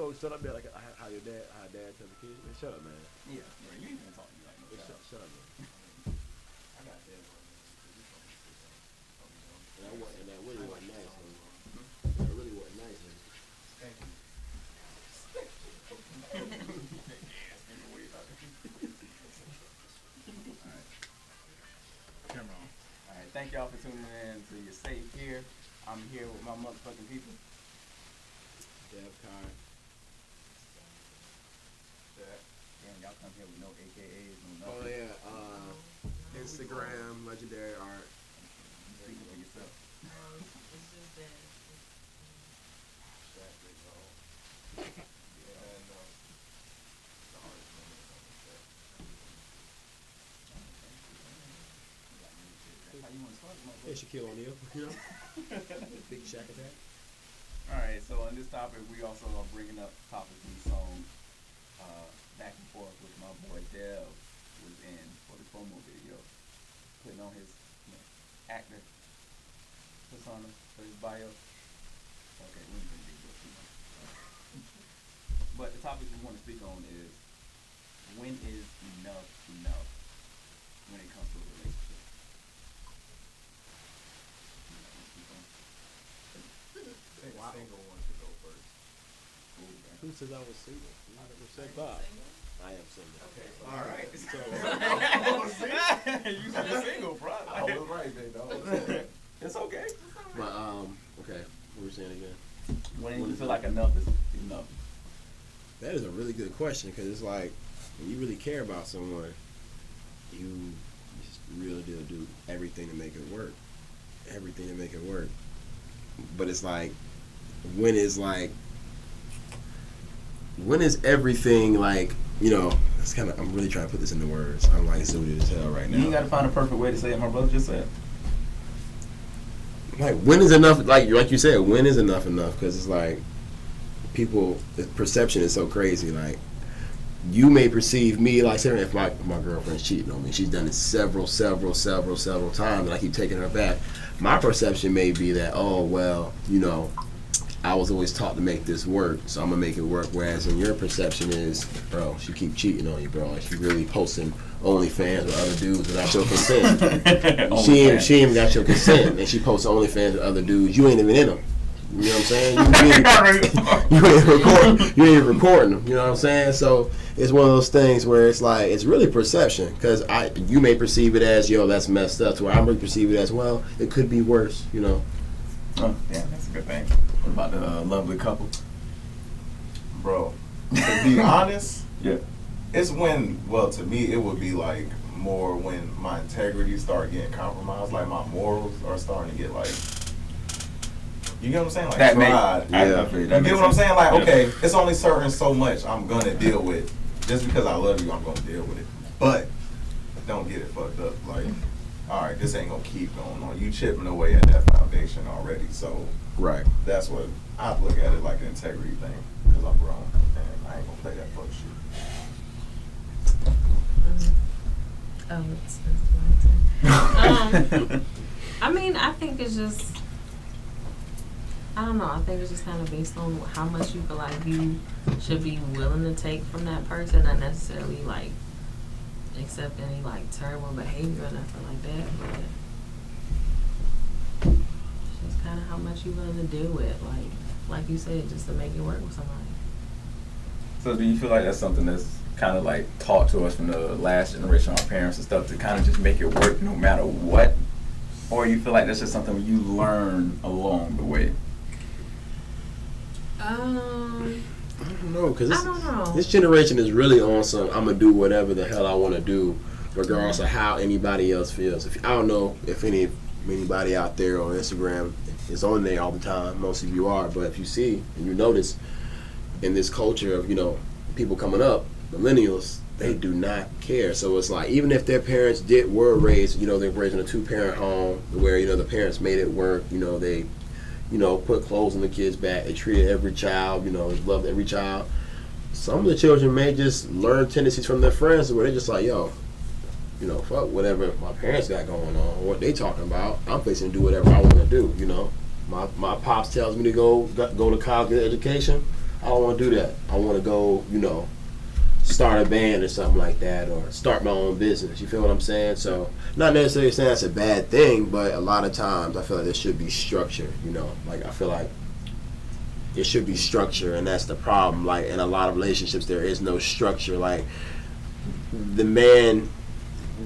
folks shut up, man. Like how dad tells the kids, man, shut up, man. Yeah, you ain't even talking like no. Shut up, man. I got that. And that really wasn't nice, man. That really wasn't nice, man. Thank you. Alright, thank y'all for tuning in to You're Safe Here. I'm here with my motherfucking people. Dev Card. And y'all come here with no AKAs, no Oh nothing. yeah, Instagram, legendary art. Speaking for yourself. It's just that. How you want to start, Hey, Shaquille O'Neal, you know? Big Shaq attack. Alright, so on this topic, we also are bringing up topics and songs back and forth with my boy Dev was in for the promo video, putting on his actor persona for his bio. Okay, we ain't gonna do this too much. But the topic we want to speak on is when is enough when it comes to a relationship. Wow. Single wants to go first. Who says I was single? Who said Bob? I am single. Okay, so Alright. So, You said you're single, bro. I was right, big dog. It's okay. But okay, what were we saying again? When you feel like enough is enough. That is a really good question because it's like when you really care about someone, you just really do everything to make it work. Everything to make it work. But it's like when is everything like, you know, it's kind of, I'm really trying to put this into words. I'm like zooted as hell right now. You ain't got to find a perfect way to say it. My brother just said. Like when is enough? Like you said, when is enough? Because it's like people, the perception is so crazy. Like you may perceive me like, say if my girlfriend's cheating on me, she's done it several times, and I keep taking her back. My perception may be that, oh well, you know, I was always taught to make this work, so I'm gonna make it work. Whereas in your perception is, bro, she keep cheating on you, bro. Like she really posting OnlyFans with other dudes without your consent. she ain't even got your consent, and she posts OnlyFans with other dudes. You ain't even in them. You know what I'm saying? You ain't recording them. You know what I'm saying? So it's one of those things where it's like it's really perception, because you may perceive it as, yo, that's messed up, to where I'm gonna perceive it as, well, it could be worse. You know. Oh, yeah, that's a good thing. What about the lovely couple? Bro, to be honest, Yeah. it's when, well, to me, it would be like more when my integrity start getting compromised, like my morals are starting to get like, you get what I'm saying? Like, That tried. you You get what I'm saying? Like, okay, it's only certain so much I'm gonna deal with. Just because I love you, I'm gonna deal with it. But don't get it fucked up. Like, all right, this ain't gonna keep going on. You chipping away at that foundation already. So Right. that's what I look at it, like an integrity thing, because I'm grown and I ain't gonna play that fuck shit. Oh, it's my turn. I mean, I think it's just, I don't know. I think it's just kind of based on how much you feel like you should be willing to take from that person, not necessarily like accept any like terrible behavior or nothing like that, but it's just kind of how much you're willing to deal with, like you said, just to make it work with somebody. So do you feel like that's something that's kind of like taught to us from the last generation, our parents and stuff, to kind of just make it work no matter what? Or you feel like that's just something you learn along the way? I don't know, because I don't know. this generation is really on some, I'm going to do whatever the hell I want to do, regardless of how anybody else feels. I don't know if anybody out there on Instagram is on there all the time. Most of you are, but if you see and you notice in this culture of, you know, people coming up, millennials, they do not care. So it's like, even if their parents were raised, you know, they're raised in a 2-parent home where, you know, the parents made it work, you know, they, you know, put clothes on the kids' back, they treated every child, you know, loved every child. Some of the children may just learn tendencies from their friends where they're just like, yo, you know, fuck whatever my parents got going on, what they talking about, I'm fixing to do whatever I want to do, you know. My pops tells me to go to college, get an education, don't want to do that. I want to go, start a band or something like that, or start my own business. You feel what I'm saying? So, not necessarily saying that's a bad thing, but a lot of times I feel like there should be structure. Like I feel like it should be structure, and that's the problem. Like in a lot of relationships, there is no structure. Like the man,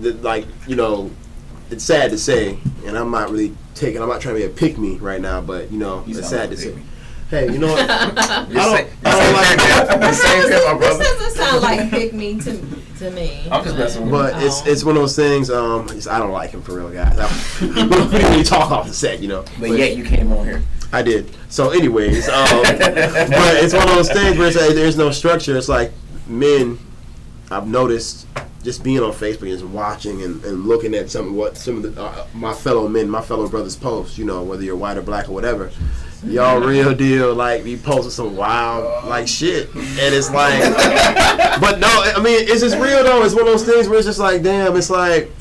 it's sad to say, and I'm not trying to be a pick me right now, but it's sad to say. Hey, you know what? I don't like This doesn't sound like pick me to me. I'm just messing with But it's one of those things. I don't like him for real, guys. We don't really talk off the set, But yet you came on here. I did. So, anyways, but it's one of those things where it's like, there's no structure. It's like men. I've noticed just being on Facebook and just watching and looking at some of my fellow men, my fellow brothers post. Whether you're white or black or whatever. Y'all real deal, like, be posting some wild, like, shit. And it's like, but no, I mean, it's just real, though. It's one of those things where it's just like, damn, it's like,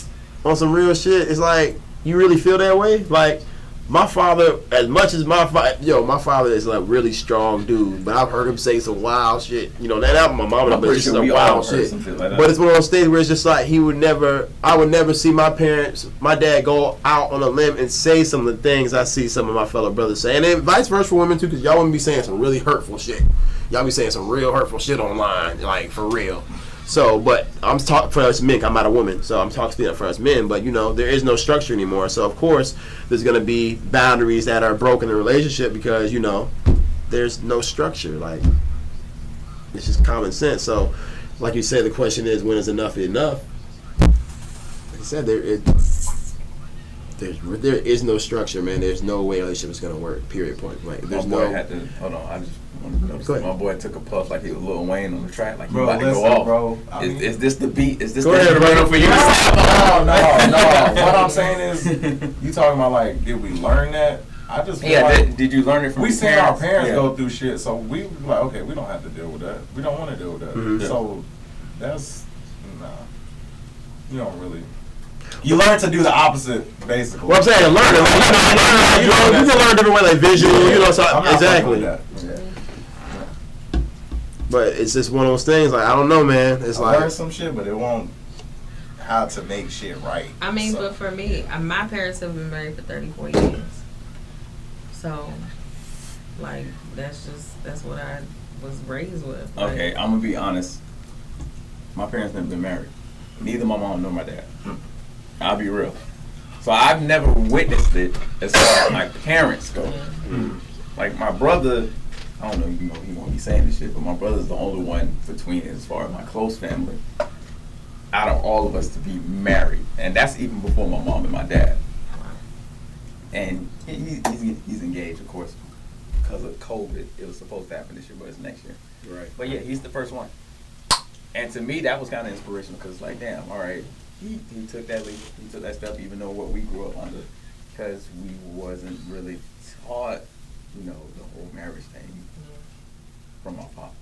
on some real shit, it's like, you really feel that way? Like, my father, as much as my father is, like, really strong dude, but I've heard him say some wild shit. That album, my mama, but it's just some wild shit. Like but it's one of those things where it's just like, I would never see my dad go out on a limb and say some of the things I see some of my fellow brothers say. And then vice versa for women, too, because y'all wouldn't be saying some really hurtful shit. Y'all be saying some real hurtful shit online, like, for real. So, but I'm talking for us men. I'm not a woman, so I'm talking for us men. But there is no structure anymore. So of course, there's gonna be boundaries that are broken in a relationship because there's no structure. Like it's just common sense. So, like you said, the question is, when is enough enough? Like I said, there is no structure, man. There's no way a relationship is gonna work. Period. Point. Like there's my boy no. had to, hold on. I just want to notice. My boy took a puff like he was Lil Wayne on the track, like he Bro, about to listen, go off. bro. Is this the beat? Is this Go the ahead, instrumental for you? No. What I'm saying is, you talking about like, did we learn that? I just feel like did you learn it from we your seen our parents? parents go through shit, so we like, okay, we don't have to deal with that. We don't want to deal with that. Mm-hmm. So that's you don't really. You learn to do the opposite, basically. Well, I'm saying learn it. You can learn different ways, like visual. So I'm not exactly. fucking with that. But it's just one of those things. Like I don't know, man. It's I like learned some shit, but it won't how to make shit right. I mean, So. but for me, my parents have been married for 34 years. So, like, that's what I was raised with. Like, Okay, I'm gonna be honest. My parents never been married. Neither my mom nor my dad. I'll be real. So I've never witnessed it as far as my parents go. Like my brother, I don't know, he won't be saying this shit, but my brother's the only one between as far as my close family, out of all of us to be married, and that's even before my mom and my dad. And he's engaged, of course, because of COVID. It was supposed to happen this year, but it's next year. right. But yeah, he's the first one. And to me, that was kind of inspirational because, like, damn, all right, he took that leap, he took that step, even though what we grew up under, because we wasn't really taught, the whole marriage thing from our pop.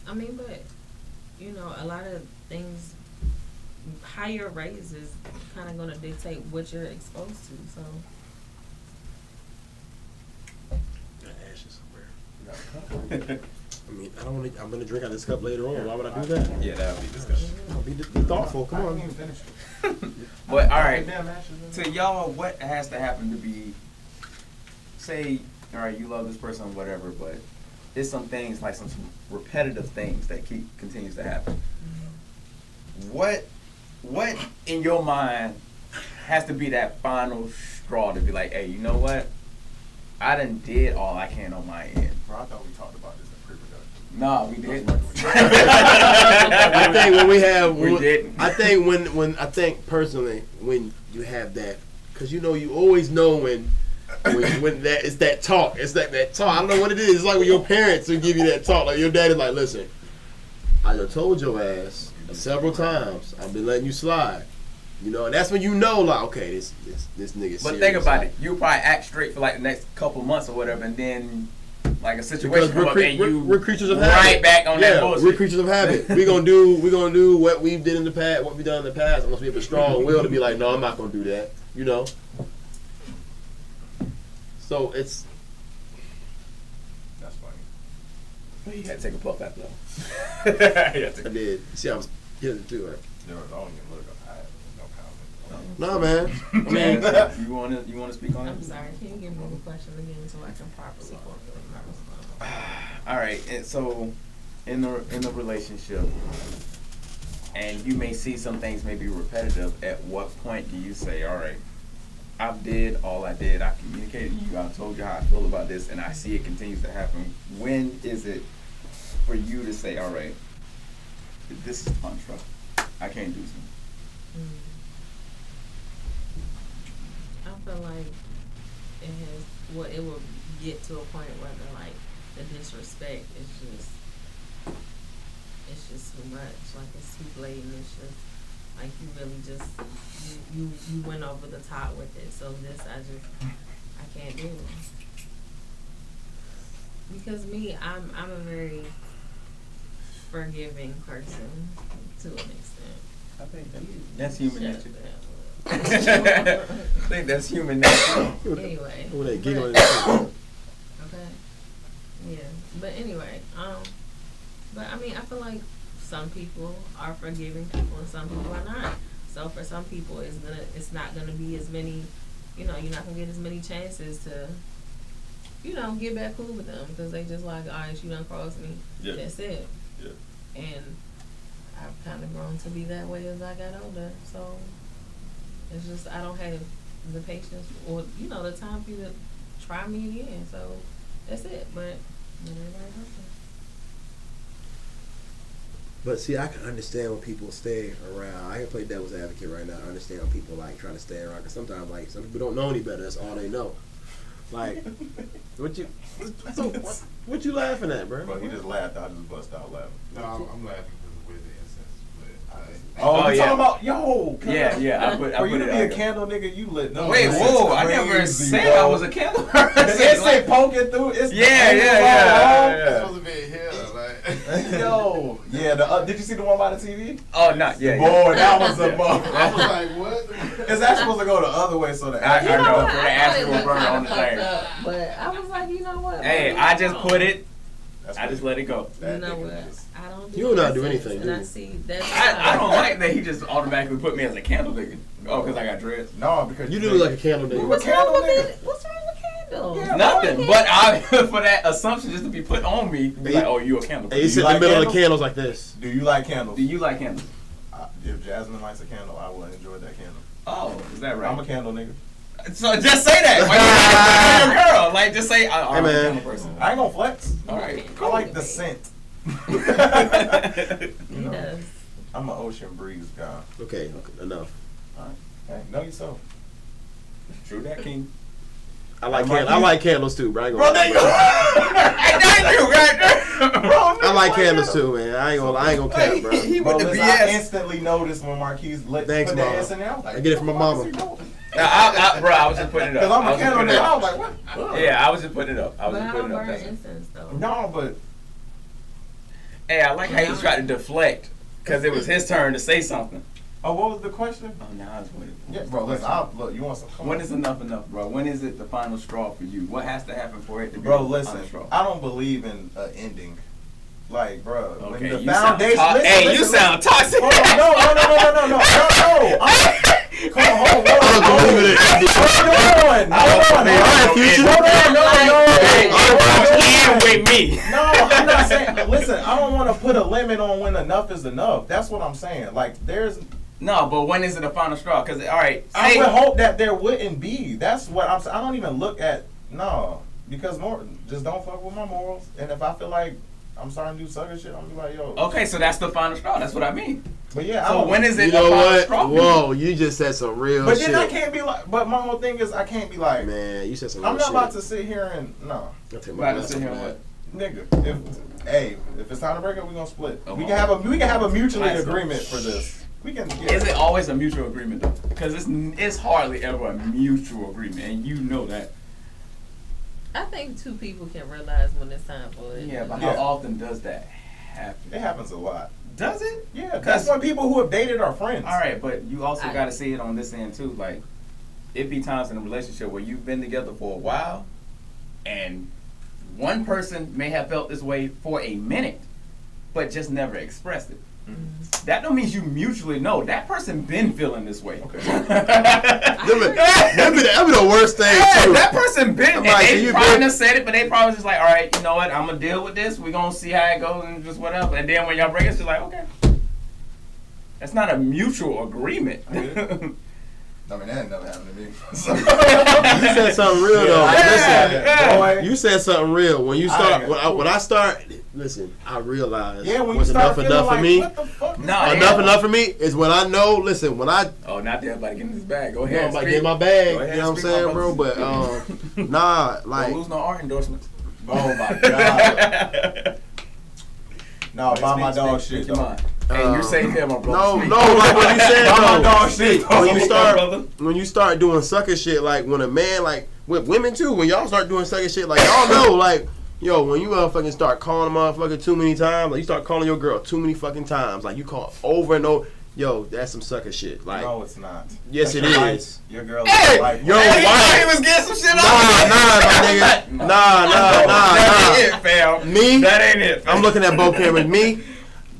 I mean, but a lot of things, how you're raised is kind of going to dictate what you're exposed to. So. I mean, I don't want to. I'm gonna drink out of this cup later on. Why would I do that? Yeah, that would be disgusting. Be thoughtful. Come I on. didn't even finish it. But all right, to y'all, what has to happen to be? Say, all right, you love this person, or whatever, but there's some things like some repetitive things that continues to happen. What in your mind has to be that final straw to be like, hey, you know what? I done did all I can on my end. Bro, I thought we talked about this in pre-production. No, we didn't. I think when we have, We didn't. I think when I think personally when you have that, because you always know when that it's that talk. It's that talk. I don't know what it is. It's like when your parents will give you that talk. Like your dad is like, listen, I done told your ass several times. I've been letting you slide. And that's when like, okay, this nigga. But think about it. You probably act straight for like the next couple months or whatever, and then like a situation come up and we're creatures of habit. Right back on that bullshit. We're creatures of habit. We're gonna do what we've did in the past, what we've done in the past, unless we have a strong will to be like, no, I'm not gonna do that. So it's. That's funny. You had to take a puff after though. I did. See, I was getting to it. No, don't even look. I have no comment. No, man. I mean, You wanna speak on it? I'm sorry. Can you give me the question again so I can properly formulate my response? All right, and so in the relationship, and you may see some things may be repetitive. At what point do you say, "All right, I did all I did. I communicated to you. I told you how I feel about this, and I see it continues to happen." When is it for you to say, "All right, this is untrust. I can't do something"? I feel like it will get to a point where like the disrespect is just too much. Like it's too blatant. It's just like you really just you went over the top with it. So I can't do it. Because me, I'm a very forgiving person to an extent. I think that's human Shut nature. the hell I think that's human nature. up. Anyway. Who they giggling but- at? Okay. Yeah. But anyway, but I mean I feel like some people are forgiving people and some people are not. So for some people it's not gonna be as many, you're not gonna get as many chances to, get back cool with them because they just like, all right, you done crossed me. Yeah. That's it. Yeah. And I've kind of grown to be that way as I got older. So it's just I don't have the patience or the time for you to try me again. So that's it. But not everybody does it. But see, I can understand when people stay around. I can play devil's advocate right now. I understand when people like trying to stay around because sometimes like some people don't know any better. That's all they know. Like, what you laughing at, bro? Bro, he just laughed. I just bust out laughing. No, I'm laughing because of where the incense, but Oh, you yeah. talking about Yeah. I For put you to it be out a there. candle nigga, you lit. No, Wait, that's whoa! I never crazy, said bro. I was a candle. The incense poking through. It's Yeah. it's supposed to be here. Like, Yo, yeah. Did you see the one by the TV? Oh, not yeah. Boy, that was a Yeah. bump. I was like, what? Is that supposed to go the other way so that I know. what? For the I ash thought will it burn looked on the kinda thing. fucked up, but I was like, you know what? Hey, I just put it. I just let it go. You know what? I don't do You don't know how to do incense, anything, and do I you? see that's I don't like that he just automatically put me as a candle nigga. Oh, because I got dreads. No, because You do look like a candle nigga. What's candle wrong with nigga. it? What's wrong with candles? Yeah, Nothing. But for that assumption just to be put on me, be like, oh, you a candle. Hey, you sit in like the middle of the candles? candles like this. Do you like candles? Do you like candles? If Jasmine likes a candle, I will enjoy that candle. Oh, is that right? I'm a candle nigga. So just say that. Why you your girl? Like, just say, I'm a man. candle person. I ain't gonna flex. All right. I like the scent. He does. I'm an ocean breeze guy. Okay, enough. Hey, know yourself. True that, King. I like candles too, bro. I ain't Bro, gonna there you go. Thank you, right? I like candles too, man. I ain't gonna cap, bro. He Bro, with the listen, I BS. instantly noticed when Marquise lit Thanks, put that Mama. ass in there. I was like, I get it from my mama. Bro, I was just putting it up. Because I'm I a was just candle putting it nigga. I up. was like, what? Yeah, I was just putting it up. I was But just I putting don't it up. burn That's it. incense though. No, but Hey, I like how he tried to deflect because it was his turn to say something. oh, what was the question? Oh, now it's what it Yeah, bro, listen, look, you want some? Come When on. is enough, bro? When is it the final straw for you? What has to happen for it to be Bro, the listen, final straw? I don't believe in ending. Like, bro, when Okay, the you sound foundation. to- hey, you sound toxic. Hold on, no. Come on, hold on. I don't believe in it. With me. No, I'm not saying. Listen, I don't want to put a limit on when enough is enough. That's what I'm saying. Like, there's. No, but when is it the final straw? Because all right, I would hope that there wouldn't be. That's what I'm saying. I don't even look at because just don't fuck with my morals. And if I feel like I'm starting to do sucker shit, I'm gonna be like, yo. okay, so that's the final straw. That's what I mean. But yeah, So when is it You the know final what? straw? for you? Whoa, you just said some real But shit. then I can't be like. But my whole thing is I can't be like. Man, you said some real I'm shit. not about to sit here and I'll take my About to glass sit here off and of what? nigga. If it's time to break up, we gonna split. Oh, We can have a mutually Nice. agreement for this. We can. Yeah. Is it always a mutual agreement though? Because it's hardly ever a mutual agreement, and you know that. I think two people can realize when it's time for it. Yeah, but Yeah. how often does that happen? It happens a lot. Does it? Yeah, that's when people who have dated are friends. All right, but you also I- got to see it on this end too. Like, it be times in a relationship where you've been together for a while, and one person may have felt this way for a minute, but just never expressed it. That don't mean you mutually know that person been feeling this way. That'd be the worst thing too. That person been, and like, they probably done said it, but they probably just like, all right, you know what, I'm gonna deal with this. We gonna see how it goes and just whatever. And then when y'all break it, it's just like, okay, that's not a mutual agreement. I mean, that ain't never happened to me. You said something real though. Yeah. You said something real. When you start, when I start, listen, I realize when what's you start enough like, for me. What the fuck is Enough for me is when I know. Listen, when I not everybody getting this bag. Go ahead. I'm about to get my bag. Go ahead, You know what I'm speak, saying, my bro? brother. But nah, like Don't lose no art endorsements. Oh my god. No, buy my dog shit though. Hey, you're safe here, my brother. No, like what you said Buy my though. dog shit. When you start doing sucker shit, like when a man, like with women too, when y'all start doing sucker shit, like y'all know, like yo, when you motherfucking start calling a motherfucker too many times, like you start calling your girl too many fucking times, like you call over and over. Yo, that's some sucker shit. Like, no, it's not. Yes, that's it your is. Wife. Your girl. Hey, wife. your wife. He was getting some shit Nah, That ain't it, fam. Me? That ain't it, fam. I'm looking at both cameras. Me?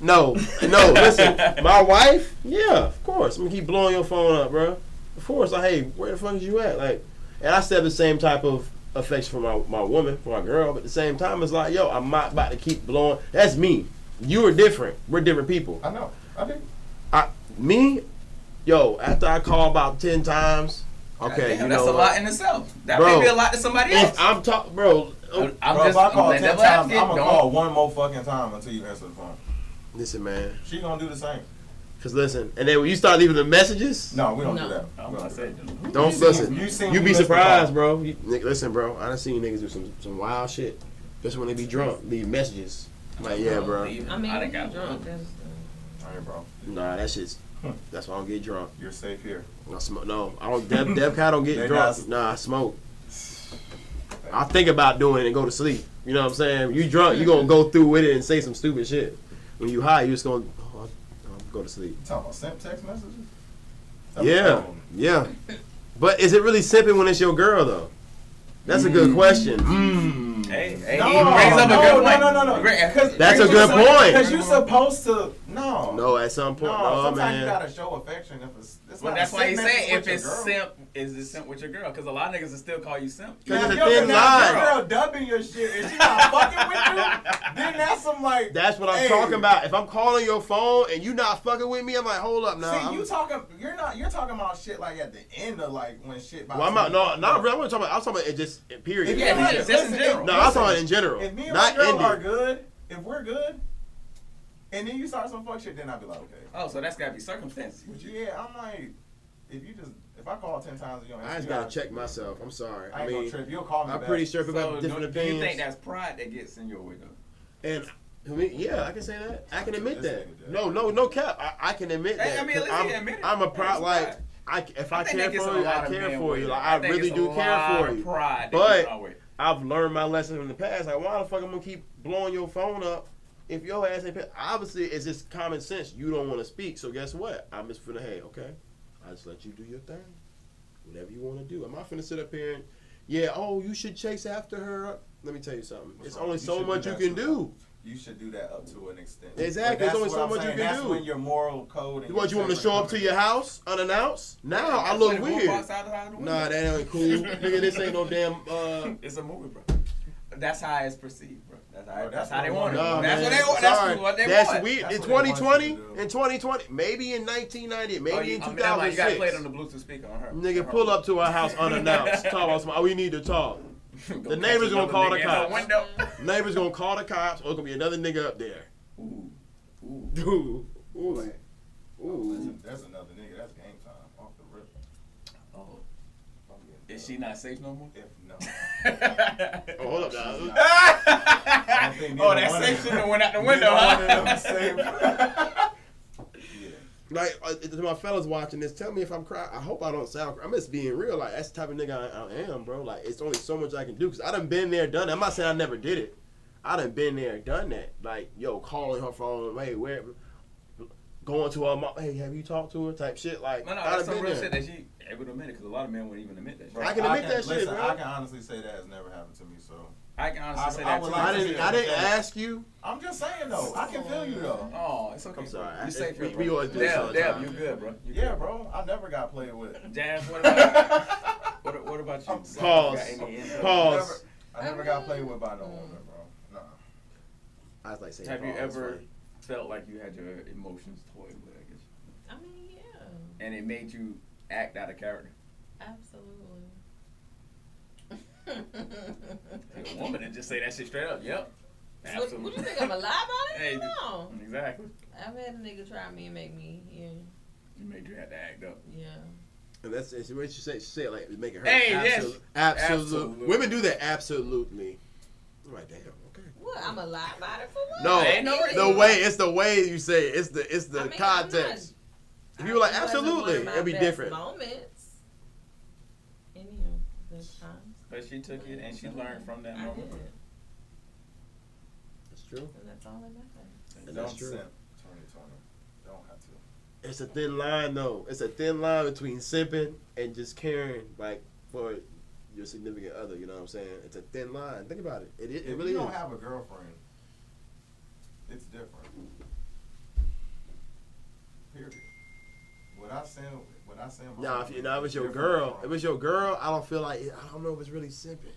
No. Listen, my wife? Yeah, of course. I'm gonna keep blowing your phone up, bro. Of course. Like, hey, where the fuck is you at? Like, and I still have the same type of affection for my woman, for my girl, but at the same time, it's like, yo, I'm not about to keep blowing. That's me. You are different. We're different people. I know. I do. After I call about 10 times, okay, damn, that's a lot in itself. That bro, may be a lot to somebody else. If I'm talking, bro. If I call 10 times, I'm gonna call one more fucking time until you answer the phone. Listen, man. She gonna do the same. Cause listen, and then when you start leaving the messages, no, we don't do that. Don't listen. You be surprised, bro. Listen, bro. I done seen niggas do some wild shit, just when they be drunk, leave messages. I'm like, yeah, bro. I mean, I got drunk. Alright, bro. Nah, that shit's. That's why I don't get drunk. You're safe here. I smoke. No, I don't. Dev Cat don't get drunk. Nah, I smoke. I think about doing it and go to sleep. You know what I'm saying? You drunk, you gonna go through with it and say some stupid shit. When you high, you just gonna go to sleep. You talking about sent text messages? Yeah. But is it really simping when it's your girl though? That's a good question. Hey, no, he brings up a good point. No. That's a good point. Because you're supposed to. No, at some point. No, sometimes man. you gotta show affection. If it's Well, not that's why he said if it's girl. simp, is it simp with your girl? Because a lot of niggas will still call you simp. Because Now, it's if a your thin line. girl dubbing your shit and she not fucking with you, then that's some like. That's what I'm talking about. If I'm calling your phone and you not fucking with me, I'm like, hold up now. See, you're talking about shit like at the end of like when shit. Well, I'm not. No, really. I was talking about it just period. Yeah, just in general. No, I was talking about in general. If me and not my girl ended. are good, if we're good, and then you start some fuck shit, then I'll be like, okay. Oh, so that's gotta be circumstances. But yeah, I'm like, if I call 10 times, you don't. I just gotta check myself. I'm sorry. I ain't gonna trip. You'll call me. I'm back. pretty sure people have different do opinions. you think that's pride that gets in your way though? And I mean, yeah, I can say that. I can admit that. No cap. I can admit that. I mean, at least he admitted it. I'm a proud like. If I care for you, I care for you. Like I really do care for you. But I've learned my lesson from the past. Like, why the fuck I'm gonna keep blowing your phone up if your ass ain't? Obviously, it's just common sense. You don't want to speak, so guess what? I'm just finna, hey, okay, I just let you do your thing. Whatever you want to do. I'm not finna sit up here and, you should chase after her. Let me tell you something. It's only so much you can do. You should do that up to an extent. Exactly. There's only so much you can that's do. When your moral code. And what, you want me to show up to your house unannounced? Now I look weird. Nah, that ain't cool. Nigga, this ain't no damn. It's a movie, bro. That's how it's perceived, bro. That's how they want it. Nah, that's man. what they want. That's what they want. That's weird. In 2020, maybe in 1990, maybe in 2006. You got to play it on the Bluetooth speaker on her. Nigga, pull up to our house unannounced. Talk about something. We need to talk. The neighbor's gonna call the cops. Neighbor's gonna call the cops, or it's gonna be another nigga up there. Ooh. Listen, that's another nigga. That's game time. Off the rip. Oh. Is she not safe no more? If no. Hold up, dog. That section went out the window, huh? Like, to my fellas watching this, tell me if I'm crying. I hope I don't sound. I'm just being real. Like, that's the type of nigga I am, bro. Like, it's only so much I can do. Because I done been there, done that. I'm not saying I never did it. I done been there, done that. Like, calling her phone, hey, where? Going to her mom, hey, have you talked to her? Type shit. Like, no, I that's done some been real there. shit that she able to admit it. Because a lot of men wouldn't even admit that shit. I can admit that shit, bro. I can honestly say that has never happened to me, so. I can honestly say I that would too. like to see I didn't ask you. I'm just saying though. I can feel you though. Oh, it's okay. I'm sorry. You safe here, We bro. always do this all Deb, the Deb, time. you good, bro? You Yeah, good. bro. I never got played with. Jazz, what about what about you? Pause. Got any input? Pause. I never got played with by no woman, bro. Nah. I was like saying. Have you pause, ever funny. felt like you had your emotions toyed with? I guess, I mean, yeah, and it made you act out of character. absolutely. A woman and just say that shit straight up. Yep. Absolutely. What you think? I'm a lie about it? Hey, No. exactly. I've had a nigga try me and make me, yeah. You made you have to act up. Yeah. And that's what you say. She said like make it hurt. Hey, absolute, yes. absolute. Absolutely. Women do that absolutely. I'm like, damn. Okay. What? I'm a lie about it for what? No, Ain't no reason. the way it's the way you say it. It's the I mean, context. I'm If you were like it wasn't one absolutely, of my it'd be best different. Moments. Any of the times. But she took it and she learned from that I moment. did. That's true. And that's all that matters. And Don't that's true. simp 2020. Don't have to. It's a thin line though. It's a thin line between simping and just caring like for your significant other. You know what I'm saying? It's a thin line. Think about it. It If really you is. don't have a girlfriend, it's different. Period. What I say. Now, if it's your girl, if it's your girl, I don't feel like I don't know if it's really simping.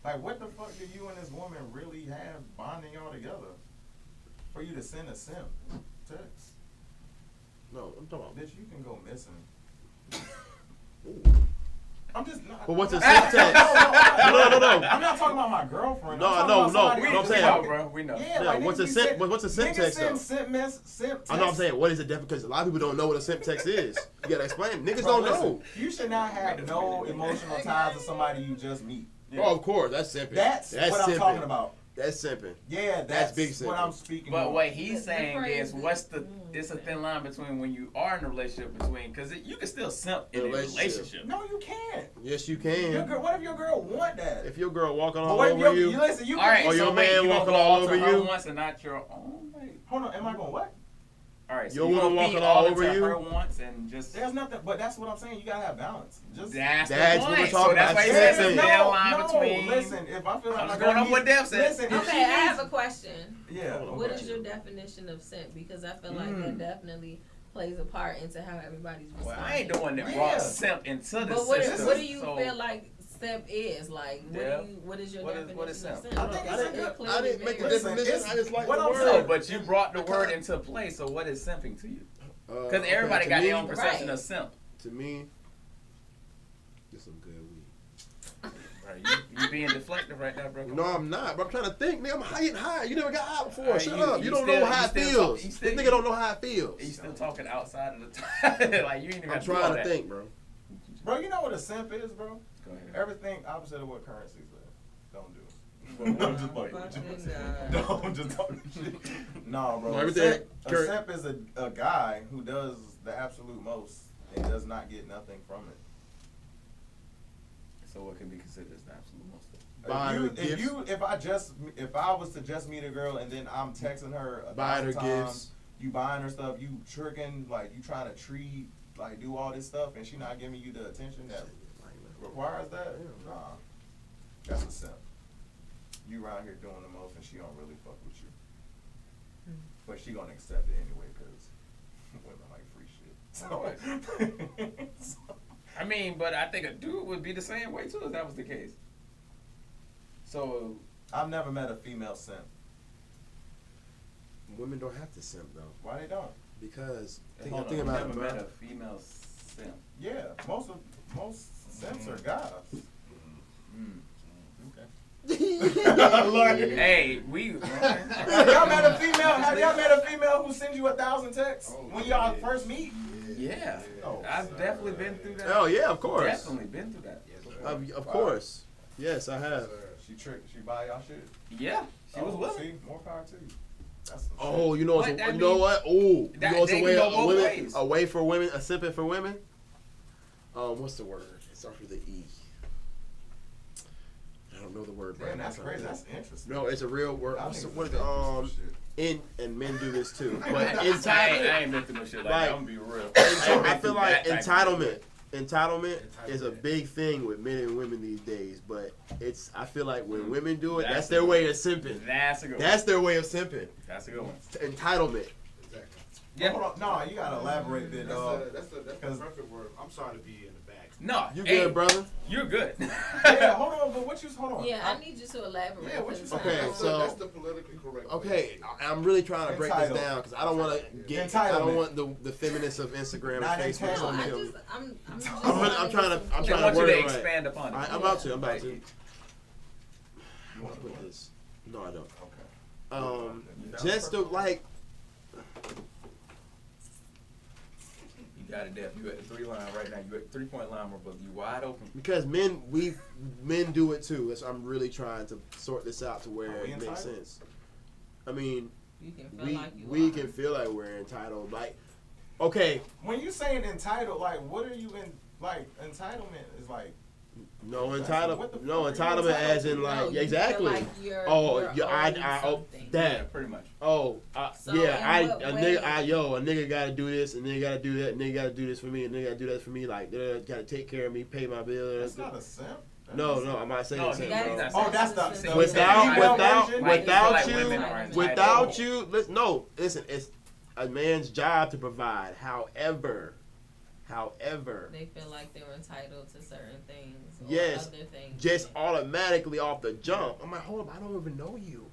Like, what the fuck do you and this woman really have bonding y'all together for you to send a simp text? No, I'm talking about. Bitch, you can go missing. Ooh. I'm just not. But what's a I'm simp not- text? No. I'm not talking about my girlfriend. No, I'm no, talking about no. somebody I'm We saying- know, bro. We know. Yeah, Yeah, like, what's niggas a be simp? send- What's a simp niggas text send though? simp text. I know. I'm saying what is the definition? Because a lot of people don't know what a simp text is. You gotta explain. Niggas Bro, don't listen, know. You should not have no emotional ties to somebody you just meet. Yeah. Oh, of course, that's simping. That's what I'm simping. talking about. That's simping. Yeah, That's that's big what simping. I'm speaking But on. what he's The saying phrase is, what's the? is- It's a thin line between when you are in a relationship because you can still simp in a relationship. No, you can't. Yes, you Your can. girl, what if your girl want that? If your girl walking But all what if over you you, listen? You All can right, Or so your wait, man you gonna walking go all to over her you? once and not your own. Wait. hold on. Am I going what? All right, so Your you woman gonna walking feed all all over into you? her once and just. There's nothing. But that's what I'm saying. You gotta have balance. Just That's That's the what we're point. talking So that's about. why he Yes, says it's a no, thin line between. Listen, if I feel like I'm my just girl going off what needs- Dev said. Listen, if Okay, she I have needs- a question. Yeah. What okay. is your definition of simp? Because I feel like that definitely plays a part into how everybody's responding. Well, I ain't the one that Yeah. brought simp into the But what system. do you so feel like simp is? Like, Yeah. what is your What is- definition what is of simp? simp? I think it's a good- clearly I didn't make the varies. Listen, definition. it's- I just like what the I'm word. No, but you brought the word into play. So what is simping to you? Because Okay, everybody to got me- their own perception Right. of simp. To me, get some good weed. Right, you being deflective right now, bro. Come No, on. I'm not. But I'm trying to think. Nigga, I'm getting high. You never got high before. Alright, Shut you- up. you You don't still- know how you it still feels. talk- you This still- nigga don't know how it feels. You still talking outside of the time. Like you ain't even I'm got to do all trying to that. think, bro. Bro, you know what a simp is, bro? Go ahead. Everything opposite of what currency says. Don't do it. Oh, I'm just playing with you. fucking God. Don't just talk shit. No, bro. No, A everything- simp, a simp is a guy who does the absolute most and does not get nothing from it. So what can be considered as the absolute most? Buying her gifts. If I was to just meet a girl and then I'm texting her Buying her 1,000 times, gifts. you buying her stuff, you tricking, like you trying to treat, like do all this stuff, and she not giving you the attention that requires that. Nah, that's a simp. You around here doing the most, and she don't really fuck with you, but she gonna accept it anyway because women like free shit. So. I mean, but I think a dude would be the same way too if that was the case. So I've never met a female simp. Women don't have to simp though, Why they don't? because think hold on, about I've it, never met bro. a female simp. Yeah, most simps are guys. Like, Hey, we. have y'all met a female? Have y'all met a female who sends you 1,000 texts when y'all first meet? Yeah, Oh, I've definitely been through that. Oh yeah, of course. Definitely been through that. Of course. Yes, I have. She buy y'all shit. Yeah, she was willing. See, more power to you. That's some Oh, shit. you know what's What that you know mean? what? Oh, That- you know what's they a way can go a both women ways. a way for women a simping for women? What's the word? It starts with the E. I don't know the word. Damn, right that's now. crazy. That's interesting. No, it's a real word. Y'all What's the, niggas what is been through some in and men do this too. But I entitlement. ain't been through no shit like Like- that. I'm gonna be real. I feel like entitlement. entitlement is a big thing with men and women these days, but I feel like when women do it, that's their way of simping. That's a good one. That's their way of simping. That's a good one. Entitlement. Exactly. Yeah. Hold on. No, you gotta elaborate a bit, dog. That's the perfect word. I'm sorry to be in the back. No, You hey, good, brother? You're good. Yeah, hold on, but hold on. Yeah, I need you to elaborate. Yeah, what you 'cause saying? Okay, so- that's the politically correct. Okay, I'm really trying to break this Entitled. down because I don't want to get. I don't want the feminists of Instagram Not and Facebook. entitled. No, trying to kill me. I'm just I'm trying to. I'm I trying want to you word to it right. expand upon it. I'm about to. I'm about Like, to. you I want to put this. No, I don't. Okay. Just to like. got it, Def. You at the 3 line right now. You at the 3-point line, my brother. You wide open. Because men do it too. So I'm really trying to sort this out to where it makes sense. I mean, you can feel like you we are. can feel like we're entitled. Like, okay, When you saying entitled, like, what are you in? Like, entitlement is like. no What the entitlement. fuck No are you entitlement, as in entitled like No, you feel exactly. like you're Oh, owed I something. that. Yeah, pretty much. Oh, So yeah, in what a way? nigga gotta do this, and nigga gotta do that, and nigga gotta do this for me, and nigga gotta do that for me. Like, they gotta take care of me, pay my bill. That's not a simp. No, I'm not saying No, simp, he's bro. not Oh, that's the Without- Without you, listen, it's a man's job to provide. However, They feel like they're entitled to certain things. Or yes, other things. just automatically off the jump. I'm like, hold up, I don't even know you.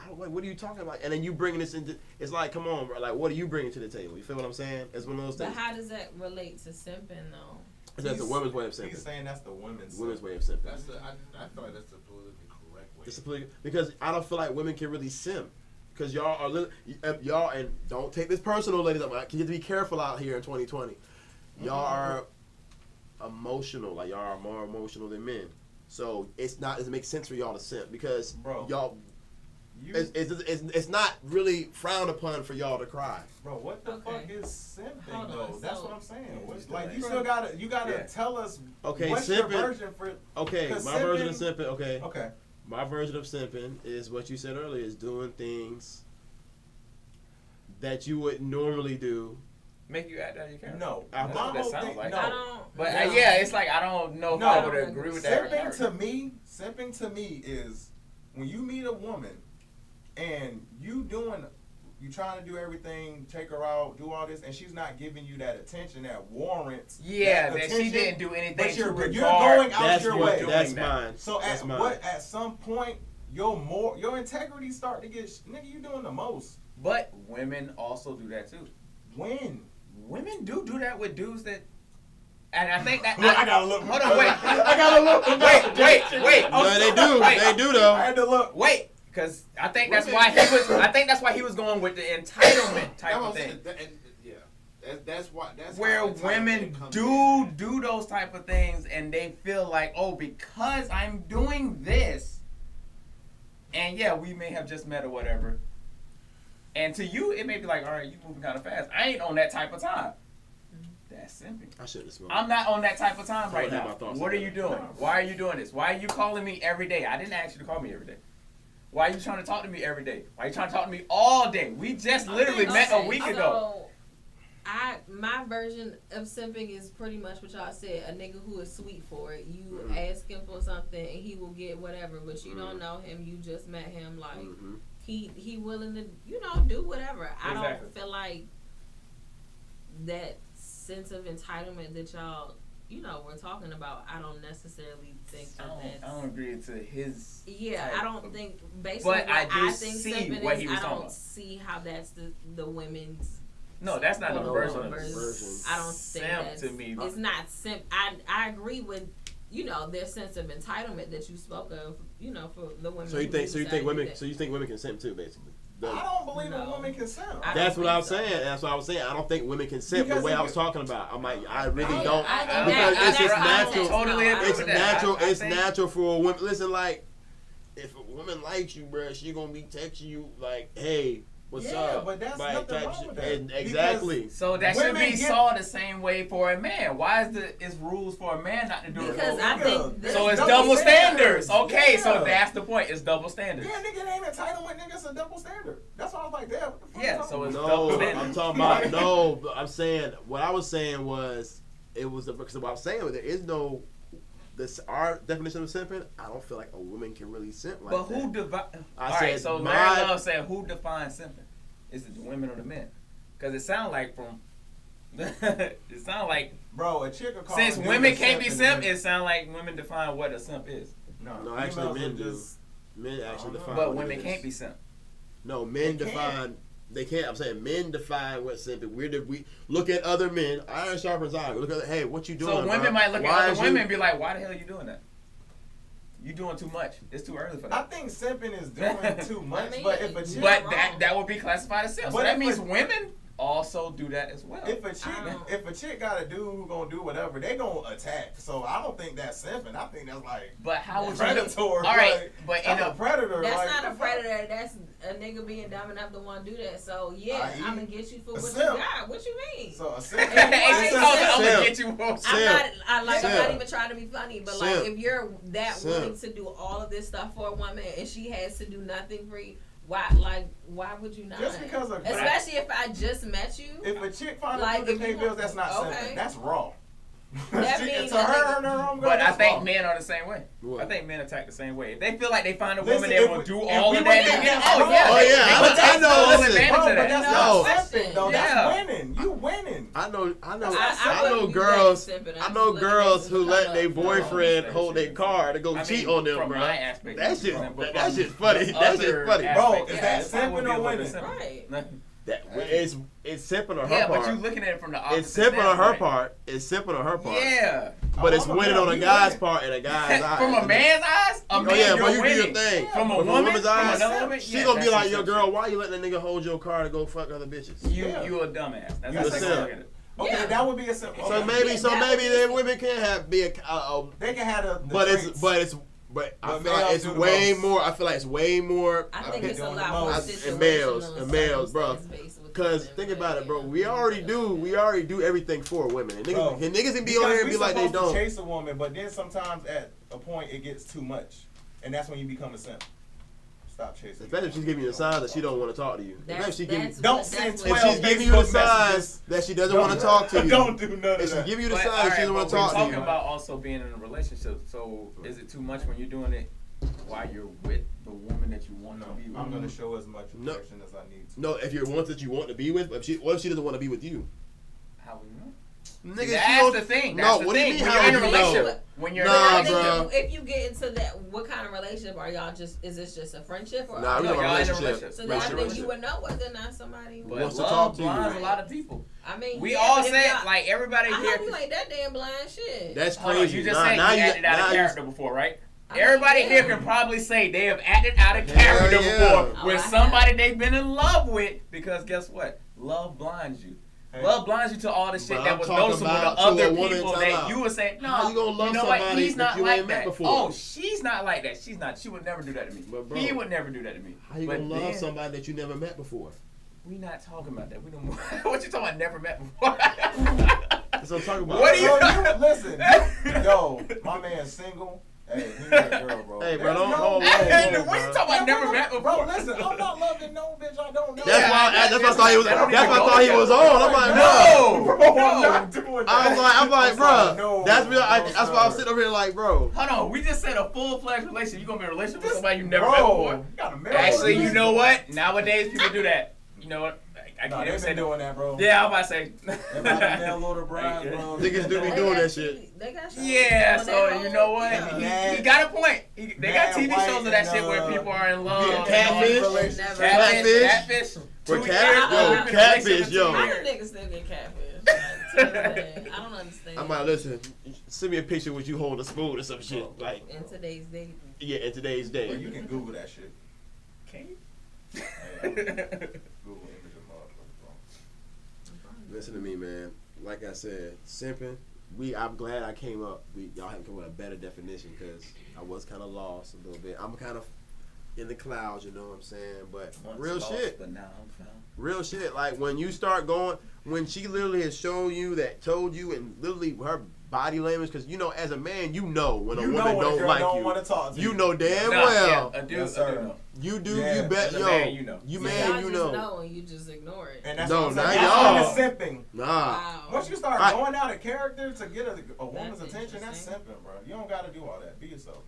What are you talking about? And then you bringing this into, it's like, come on, bro. Like, what are you bringing to the table? You feel what I'm saying? It's one of those But things. how does that relate to simping though? That's the women's way of He's simping. saying that's the women's Women's way of simping. That's the. I thought that's the politically correct way. It's because I don't feel like women can really simp. Because y'all are y'all, and don't take this personal, ladies. You have to be careful out here in 2020. Y'all are emotional, like y'all are more emotional than men. So it makes sense for y'all to simp because Bro, y'all, it's not really frowned upon for y'all to cry. Bro, what the Okay. fuck is simping Hold on, though? That's so- what I'm saying. Yeah, What- just like like- you still gotta Yeah. tell us Okay, what's your simping. version for. Okay, my 'Cause version of simping. Okay, Okay. my version of simping is what you said earlier: is doing things that you wouldn't normally do. Make you act out of your character. No, I- That's my what that whole sounds thing- like. no. I don't. But no. yeah, it's like I don't know if No. I would agree with that. Simping to me is when you meet a woman and you trying to do everything, take her out, do all this, and she's not giving you that attention that warrants. Yeah, that she attention, didn't do anything. But you're to going regard out That's your what. way. That's doing that. mine. So that's at mine. at some point your integrity start to get nigga, you doing the most. But women also do that too. When? Women do that with dudes that, and I think that I gotta look. Hold on, wait. I gotta look. Wait. No, they do. Wait. They do though. I had to look. Wait, because I think that's why he was. I think that's why he was going with the entitlement type of thing, That's why. That's where how entitlement women comes do those type of things, and they feel like, oh, because I'm doing this, and yeah, we may have just met or whatever. And to you, it may be like, all right, you moving kind of fast. I ain't on that type of time. That's simping. I shouldn't have smoked. I'm not on that type of time right I had now. my thoughts What on are you that. doing? Why are you doing this? Why are you calling me every day? I didn't ask you to call me every day. Why are you trying to talk to me every day? Why are you trying to talk to me all day? We just literally met a week ago. My version of simping is pretty much what y'all said. A nigga who is sweet for it. You ask him for something and he will get whatever, but you don't know him. You just met him. Like he willing to do whatever. I Exactly. don't feel like that sense of entitlement that y'all we're talking about. I don't necessarily think I that don't agree to his. yeah, type I don't of- think based But on I what do I think see simping what is, he was I talking don't about. see how that's the women's. No, that's not the version of version. I don't think simp that's, to me. it's not simp. I agree with their sense of entitlement that you spoke of. For the women. So you who think decide to do women? that. So you think women can simp too, basically? I don't believe a No. woman can simp. I That's don't what I think was so. saying. That's what I was saying. I don't think women can simp the Because way if I was you- talking about. I'm like, I really Yeah, don't. I Because it's just I natural. Totally agree It's with that. natural. I It's think- natural for a woman. Listen, like, if a woman likes you, bruh, she gonna be texting you like, "Hey, what's Yeah, up?" but that's like, nothing type wrong shit. with that. And exactly. So that should Women be get- saw the same way for a man. Why is rules for a man not to do it? Because for a I woman? think There's So it's double double standards. standards. Okay, so Yeah. that's the point. It's double standards. Yeah, nigga, it ain't entitlement, nigga. It's a double standard. That's why I was like, damn, what the fuck? Yeah, you so talking it's about? double No, standards. I'm talking about no. But I'm saying what I was saying was it was because what I was saying, there is no. This our definition of simping. I don't feel like a woman can really simp like But that. who defines? I All right, said so my- Larry Love said, "Who defines simping? Is it the women or the men?" Because it sounds like from. It sounds like Bro, a chick will call since a dude women a can't be in a simp, minute. it sounds like women define what a simp is. No, actually, females men will do. just- Men actually know. define. But what women it can't is. be simp. No, men They define. can't. They can't. I'm saying men define what simping. We look at other men. Iron sharpens iron. We look at hey, what you doing? So women bro? might look Why at other is women you- and be like, "Why the hell are you doing that? You doing too much. It's too early for I that." think simping is doing too much, mean, but if a chick, But wrong. that would be classified as simp. So But that if means it- women also do that as well. if a chick got a dude who gonna do whatever, they gonna attack. So I don't think that's simping. I think that's like But how would predator. you? All right, like, but that's in a predator. That's like, not a the fuck? predator. That's a nigga being dumb enough to want to do that. So yeah, I.e. I'm gonna get you for a what you simp. got. What you mean? So a simp. Hey, Hey, Simp. I'm gonna Simp. get you. I'm Simp. not Simp. even trying to be funny, but Simp. like if you're that Simp. willing to do all of this stuff for a woman and she has to do nothing for you, why would you not? Just because of Especially if I just met you. if a chick find Like, a dude if to pay you bills, want- that's not okay. simping. That's raw. That She- means to that her nigga- and her own girl, But I that's think raw. men are the same way. What? I think men attack the same way. If they feel like they find a Listen, woman that if will we- do if all we of were that, getting they get, that oh wrong- yeah, Oh, yeah, they I would take know, full listen. advantage Bro, of but that. that's No not question. simping though. Yeah. That's winning. You winning. I know. I know wouldn't be girls. that simping. I I'm know just looking girls at who you let come their up. boyfriend No, hold their car to go I cheat mean, on them, from bro. my aspect, That shit. but That from shit's funny. the That shit's other funny. Bro, aspect, is yeah, that it probably simping would be or a little winning? bit simping. Right. That it's simping on her Yeah, part. but you looking at it from the opposite. It's simping on her standpoint. part. It's simping on her part. Yeah. But it's I'm a winning male, on a you guy's winning. part and a guy's eyes. From a man's eyes, a man, Oh yeah, you're but you do winning. your thing. From a But woman, woman's from eyes, another woman, she yeah, gonna be that's like, yo, some girl, shit. why you letting a nigga hold your car to go fuck other bitches? You Yeah. a dumbass. That's You how a I simp. look at it. Okay, Yeah. that would be a simple. So okay. maybe, Yeah, so that maybe would then be- women can have be a. They can have the But traits. I But feel like males it's do the way most. more. I feel like it's way more. I think Okay, it's a doing lot the more most. situational And males, bro. circumstance-based with Cause women, think but about it, bro. yeah. We already do everything for women. And Bro, niggas can be because on here and we be like they supposed don't. to chase a woman, but then sometimes at a point it gets too much, and that's when you become a simp. Stop chasing. Especially if she's giving you the signs that she don't want to talk to you. That's- If she give- that's Don't what- send that's if what- 12 she's giving you the Facebook signs messages. that she doesn't want to talk to you. Don't do none If of she that. give you the But, signs all she right, doesn't want but to we're talk to talking you. about also being in a relationship. So is it too much when you're doing it while you're with the woman that you want No, to be with? I'm gonna show as much No. affection as I need to. No, if you're one that you want to be with, what if she doesn't want to be with you? How would you know? Nigga, That's the thing. That's No, the what do you thing. mean? When How you're in a would you know? relationship, when you're Nah, But I in a think bro. if you get into that, what kind of relationship are y'all? Is this just a friendship or? Nah, are we No, talking y'all about in a relationship. relationship. so then I think Relationship. you would know whether or not somebody. But wants to love talk to you. blinds a lot of people. I mean, We yeah, all but if said, y'all- like, everybody I here. hope you ain't that damn blind shit. That's Hold on, crazy. you just Nah, said now you acted out now of you- character before, right? I mean, Everybody yeah. here can probably say they have acted out of Hell character yeah. before Oh, with I have. somebody they've been in love with, because guess what? Love blinds you. Hey. Love blinds you to all the shit But that I'm was talking noticeable to about to other a woman, people time that out. you would say, no, How you gonna love know what? somebody He's not that you like ain't met that. before? Oh, she's not like that. She's not. She would never do that to me. But bro, He would never do that to me. How you But gonna love then, somebody that you never met before? We not talking about that. We don't. What you talking about? Never met before. That's what I'm talking about. What do you- Bro, listen, yo, my man's single. Hey, he got a girl, bro. Hey, bro, There's don't no- hold Hey, on. what you talking about? Never met before. Bro, listen, I'm not loving no bitch I don't know. That's why I thought he was. That don't That's even why I go thought he together. was on. I'm like, No, bro. Bro, I'm no. not doing that. I'm like, bro. No, That's real. no, That's why I'm sir. sitting over here like, bro. Hold on, we just said a full-fledged relationship. You gonna be in a relationship with This- somebody you never bro, met before? you gotta marry Actually, her. you know what? Nowadays, people do that. You know what? I Nah, can't even they've say been that. doing that, bro. Yeah, I'm about to say. Everybody mail order brides, bro. Niggas do be They doing got that TV shit. They got shows Yeah, on so that you know whole- what? Yeah. He got a point. They got Mad TV White shows of that and, shit where people are in love. yeah, and all catfish. that. Relationship. Catfish. Catfish. Bro, Two- catfish, yeah, yo, we've been in catfish, relationships yo. for How years. do niggas still get catfish? I don't understand. I'm like, listen, send me a picture with you holding a spoon or some shit. Like, In today's day. yeah, in today's Well, day. you can Google that shit. Can you? Hey, Google image of motherfucker, bro. Listen to me, man. Like I said, simping. I'm glad I came up. Y'all have come with a better definition because I was kind of lost a little bit. I'm kind of in the clouds, you know what I'm saying? But Once real lost, shit. But now I'm found. Real shit. Like when you start going, when she literally has shown you that, told you, and literally her body language, because you know, as a man, you know when a woman don't like don't you. want to talk to you. You know damn Nah, well. yeah, I do. Yes, I do sir. know. You do. Yeah. You bet. As a Yo, man, you know. You So man, y'all you just know. and you just ignore it. And that's No, what I'm now saying. y'all- That's simping. Nah. Wow. Once you start I- going out of character to get a woman's That's attention, that's interesting. simping, bro. You don't got to do all that. Be yourself.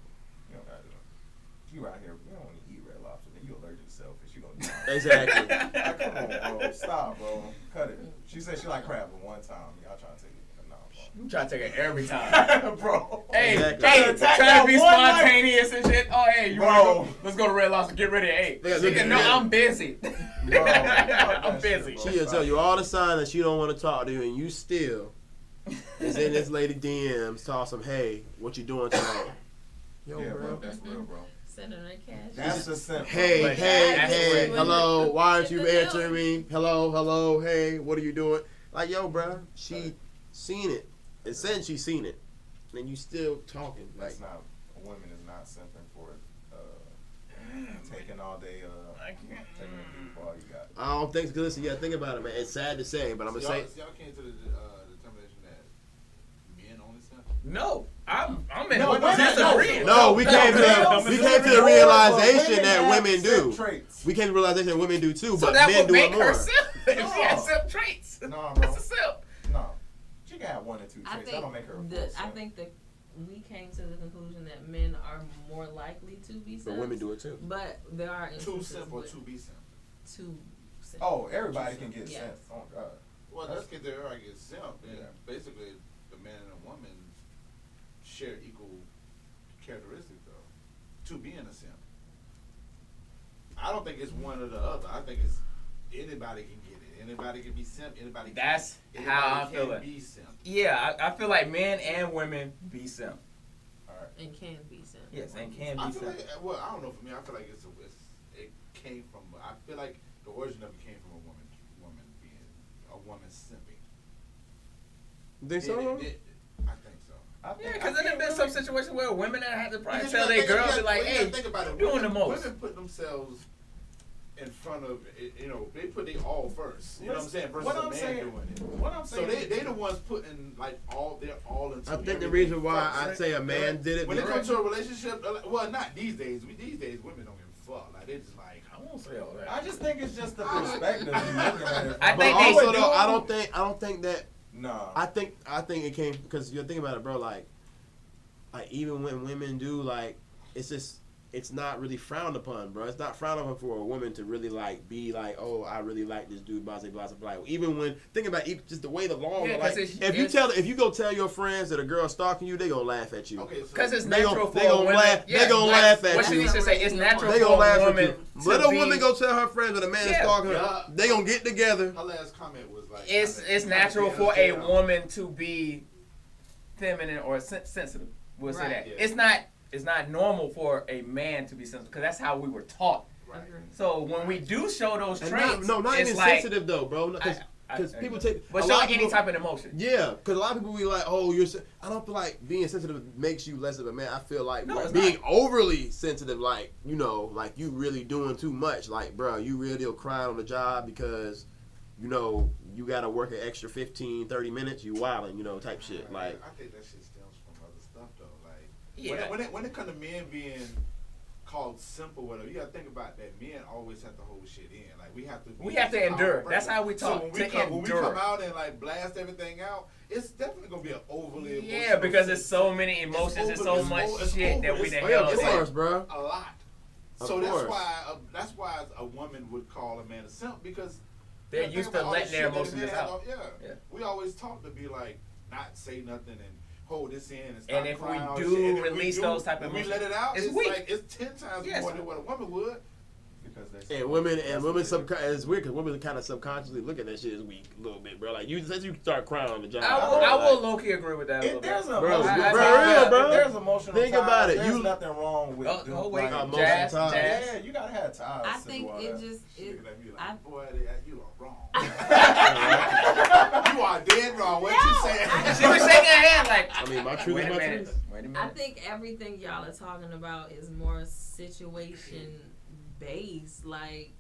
You don't got to do it. You out here, you don't want to eat red lobster, then you allergic to selfish. You gonna do all that. Exactly. Like, come on, bro. Stop, bro. Cut it. She said she like crab, but one time, y'all trying to take it. No, You try to take it every time. bro. Hey, Exactly. hey, Attack trying that to be one night. spontaneous and shit. Oh, hey, you Bro. want to go? Let's go to Red Lobster. Get ready at 8. Yeah, She can, no, yeah. I'm busy. Bro, I'm busy. She'll tell you all the signs that she don't want to talk to you, and you still is in this lady DMs, toss some, hey, what you doing tonight? Yo, Yeah, bro. bro. That's real, bro. Send her that cash. That's the simp. Hey, But hey, that's hey, what- hello, why aren't you It's a answering me? Hello, hey, what are you doing? Like, yo, bro, she seen it. It said she seen it. And you still talking. Like, That's not. A woman is not simping for taking all day. I can't. Taking a deep all you got. I don't think, because listen, you gotta think about it, man. It's sad to say, but I'm So gonna say, y'all came to the determination that men only simp? No, I'm in No, disagreeing. no, we came to the realization that have women simp do. traits. We came to the realization that women do too, So but that men would do make it more. her simp if she had No. simp traits. Nah, bro. That's a simp. No. She can have one or two I traits. That don't make her a full I simp. think that we came to the conclusion that men are more likely to be But simps. women do it too. But there are Two instances simp or with two be simp? two simps. Oh, everybody can get Yes. simp. Oh, God. Well, let's get there. I get simp. And Yeah. basically, the man and the woman share equal characteristics, though, to being a simp. I don't think it's one or the other. I think it's anybody can get it. Anybody can be simp. Anybody. That's can, how I anybody feel can it. be simp. Yeah, I feel like men and women be simp. All right. And can be simp. Yes, and can I be feel simp. like, well, I don't know. For me, I feel like it came from. I feel like the origin of it came from a woman being a woman simping. Think so? I think so. I Yeah, think- because I then can't there's really- some situations where women that have to probably Because tell you their gotta girls, think- be like, you gotta hey, think about it. doing the most. Women put themselves in front of, they put they all first. You know what I'm saying? Versus What a I'm man saying- doing it. What I'm So saying. they the ones putting like they're all into. I think the everything reason why first. I say a man did it, When it because- comes to a relationship, well, not these days. These days, women don't give a fuck. Like they just like, I won't say all that. I just think it's just the perspective you're looking at it. I from. but think they also would though, do- I don't think that. Nah. I think it came because you think about it, bro. Like even when women do, like, it's not really frowned upon, bro. It's not frowned upon for a woman to really like be like, oh, I really like this dude, blah blah blah blah. Even when think about just the way the law, Yeah, like 'cause it's- if you go tell your friends that a girl's stalking you, they gonna laugh at you. okay, so Because it's They natural gon- for they a gon' woman. laugh- they gon' laugh at what you. she needs to say, it's natural They for gonna a laugh woman at you. to Let a be- woman go tell her friends that a man is Yeah. stalking her. Yeah. They gonna get together. her last comment was like, It's natural for a woman to be feminine or sensitive. We'll say Right. that. Yeah. It's not normal for a man to be sensitive because that's how we were taught. Right. Agreed. So when we do show those And traits, not it's even like, sensitive though, bro. Because I people agree. take But a show lot of any people- type of emotion. Yeah, because a lot of people be like, "Oh, you're." I don't feel like being sensitive makes you less of a man. I feel like No, it's being not. overly sensitive, like like you really doing too much. Like, bro, you really will cry on the job because, you got to work an extra 15, 30 minutes. You wilding, type shit. Like, I think that shit stems from other stuff though. Like Yeah. when it comes to men being called simple, whatever, you gotta think about that. Men always have to hold shit in. Like we have to endure. our That's how we So talk, when we to come endure. out and like blast everything out, it's definitely gonna be an overly Yeah, emotional because there's so shit. many emotions and It's so over- much it's shit that over- we it's- done oh yeah, held of in. course, bro. a lot. Of So course. that's why a woman would call a man a simp because They're think used about to all letting the their shit that emotions men just have out. Yeah. Yeah. We always taught to be like not say nothing and hold this in and stop And if we crying all do this shit. And if we release do, those type of when we emotions, let it out, it's it's weak. like it's 10 times Yes. more than what a woman would. Because they And women, it's weird because women kind of subconsciously look at that shit as weak a little bit, bro. Like since you start crying on the job. I will low key agree with that a If little there's bit. an Bro, emotional bro, tie, real, bro. if there's emotional Think ties, about it. There's You- nothing wrong with Oh, wait, like, emotional jazz, ties. jazz. yeah, you gotta have ties. I to think do all it that. just She looking at me I- like, boy, you are wrong. You are dead wrong. What you saying? She was shaking her head like, I mean, my truth wait is a my minute. truth. Wait a minute. I think everything y'all are talking about is more situation based. Like,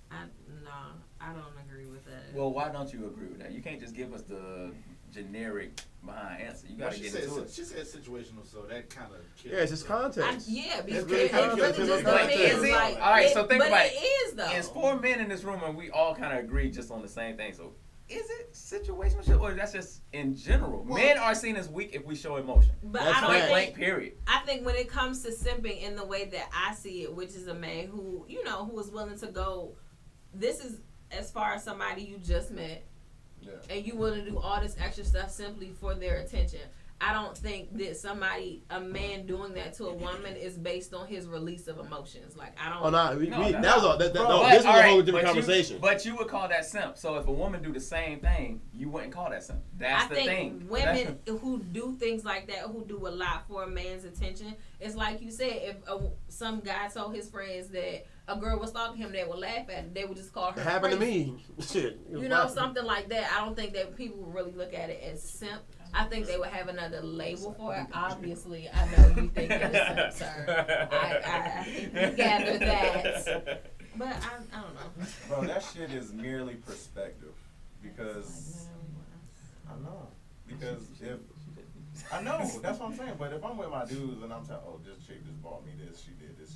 I don't agree with that. Well, why don't you agree with that? You can't just give us the generic behind answer. You gotta get into it. She said situational, so that kind of. Yeah, it's just context. Because really it really context. just Like, depends. is it? Like, All right, so think but about it is though. It's 4 men in this room, and we all kind of agree just on the same thing. So, is it situational shit, or that's just in general? Well, Men are seen as weak if we show emotion. But That's I don't fact. Blank, think. period. I think when it comes to simping in the way that I see it, which is a man who who is willing to go. This is as far as somebody you just met. Yeah. And you want to do all this extra stuff simply for their attention. I don't think that a man doing that to a woman is based on his release of emotions. Like, I don't. Oh no, No, that was all. But, This was a all whole right, different conversation. But you would call that simp. So if a woman do the same thing, you wouldn't call that simp. That's I the think thing. women who do things like that, who do a lot for a man's attention, it's like you said, if some guy told his friends that a girl was stalking him, they would laugh at it. They would just call her It happened to crazy. me. Shit. You know, something like that. I don't think that people would really look at it as simp. I think they would have another label for it. Obviously, I know you think it is simp, sir. I think you gather that. But I don't know. Bro, that shit is merely perspective. Because I know. Because if I know, that's what I'm saying. But if I'm with my dudes and I'm telling, oh, this chick just bought me this, she did this,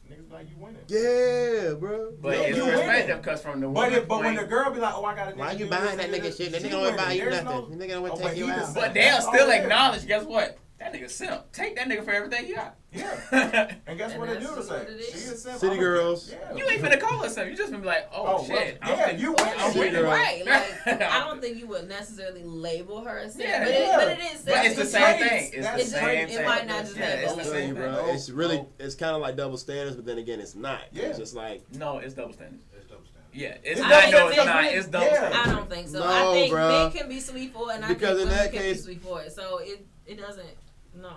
niggas be like, you winning. Yeah, bro. But No, it's you perspective because from the woman But when point, the girl be like, oh, I got a nigga. Why you do buying this, that nigga this, shit? That she nigga don't buy winning. you There's nothing. That nigga don't want to but take you he out. just- but they'll That's still all it is. acknowledge. Guess what? That nigga simp. Take that nigga for everything you got. Yeah. And guess And what they that's do to just say? what it is. She is simp. City I'm a- girls. Yeah. You ain't finna call her simp. You just gonna be like, oh, Oh, shit. well, yeah, you win. I'm City winning. girl. Right, like I don't think you would necessarily label her a simp, Yeah, but, yeah. but it is. But it's the same thing. It's That's the same it thing. might not just Yeah, be it's both. the I'm telling same you, thing. bro. No, It's really, no. it's kind of like double standards, but then again, it's not. Yeah. It's just like, No, it's double standard. It's double standard. Yeah, it's I not. think No, it's it's not. really- It's double yeah. standard. I don't think so. No, I think bruh. men can be sweet for it, and Because I in think that women can case- be sweet for it. So it doesn't. No,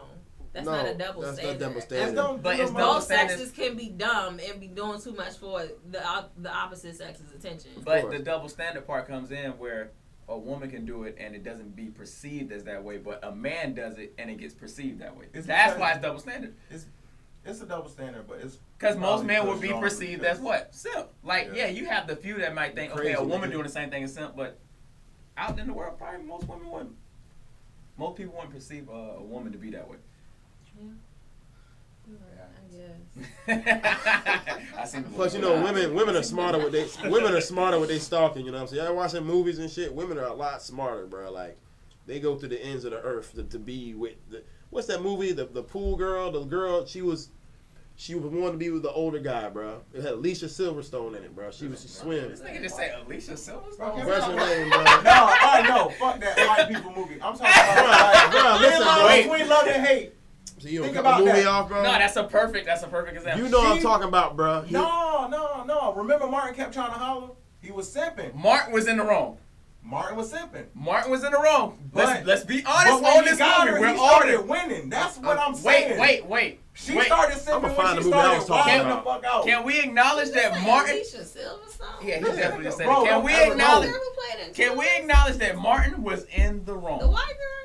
that's no, not a double that's standard. not double That's standard. don't But do it's no- double Both standards. sexes can be dumb and be doing too much for the opposite sex's attention. But course. the double standard part comes in where a woman can do it and it doesn't be perceived as that way, but a man does it and it gets perceived that way. It's That's because- why it's double standard. It's a double standard, but it's Because most probably men would pushed be on perceived because- as what? Simp. Like, Yeah. yeah, you have the few that might think, okay, Crazy, a woman nigga. doing the same thing is simp, but out in the world, probably most women wouldn't. Most people wouldn't perceive a woman to be that way. I guess. I see. Plus, you know, women are smarter with they stalking. You know what I'm saying? Y'all watching movies and shit. Women are a lot smarter, bro. Like, they go to the ends of the earth to be with the. What's that movie? The pool girl. The girl. She wanted to be with the older guy, bro. It had Alicia Silverstone in it, bro. She swim. This nigga just say Alicia Silverstone. Okay, What's her name, bro? No, I know. Fuck that white people movie. I'm talking about Bro, listen, like, bro. between love and hate. So you Think don't cut about the movie that. off, bro? No, that's a perfect example. You know what I'm She- talking about, bro. No. Remember Martin kept trying to holler? He was simping. Martin was in the wrong. Martin was simping. Martin was in the wrong. But- Let's be But honest when on he this got movie. her, We're he all started in. winning. That's what I'm saying. Wait. She started simping I'ma when find she the movie I was started talking wilding the about. fuck out. Can we acknowledge that Martin? Alicia Silverstone. Yeah, he definitely just said Bro, it. Can don't we ever acknowledge? know. Who played in Can we Clueless? acknowledge that Martin was in the The wrong white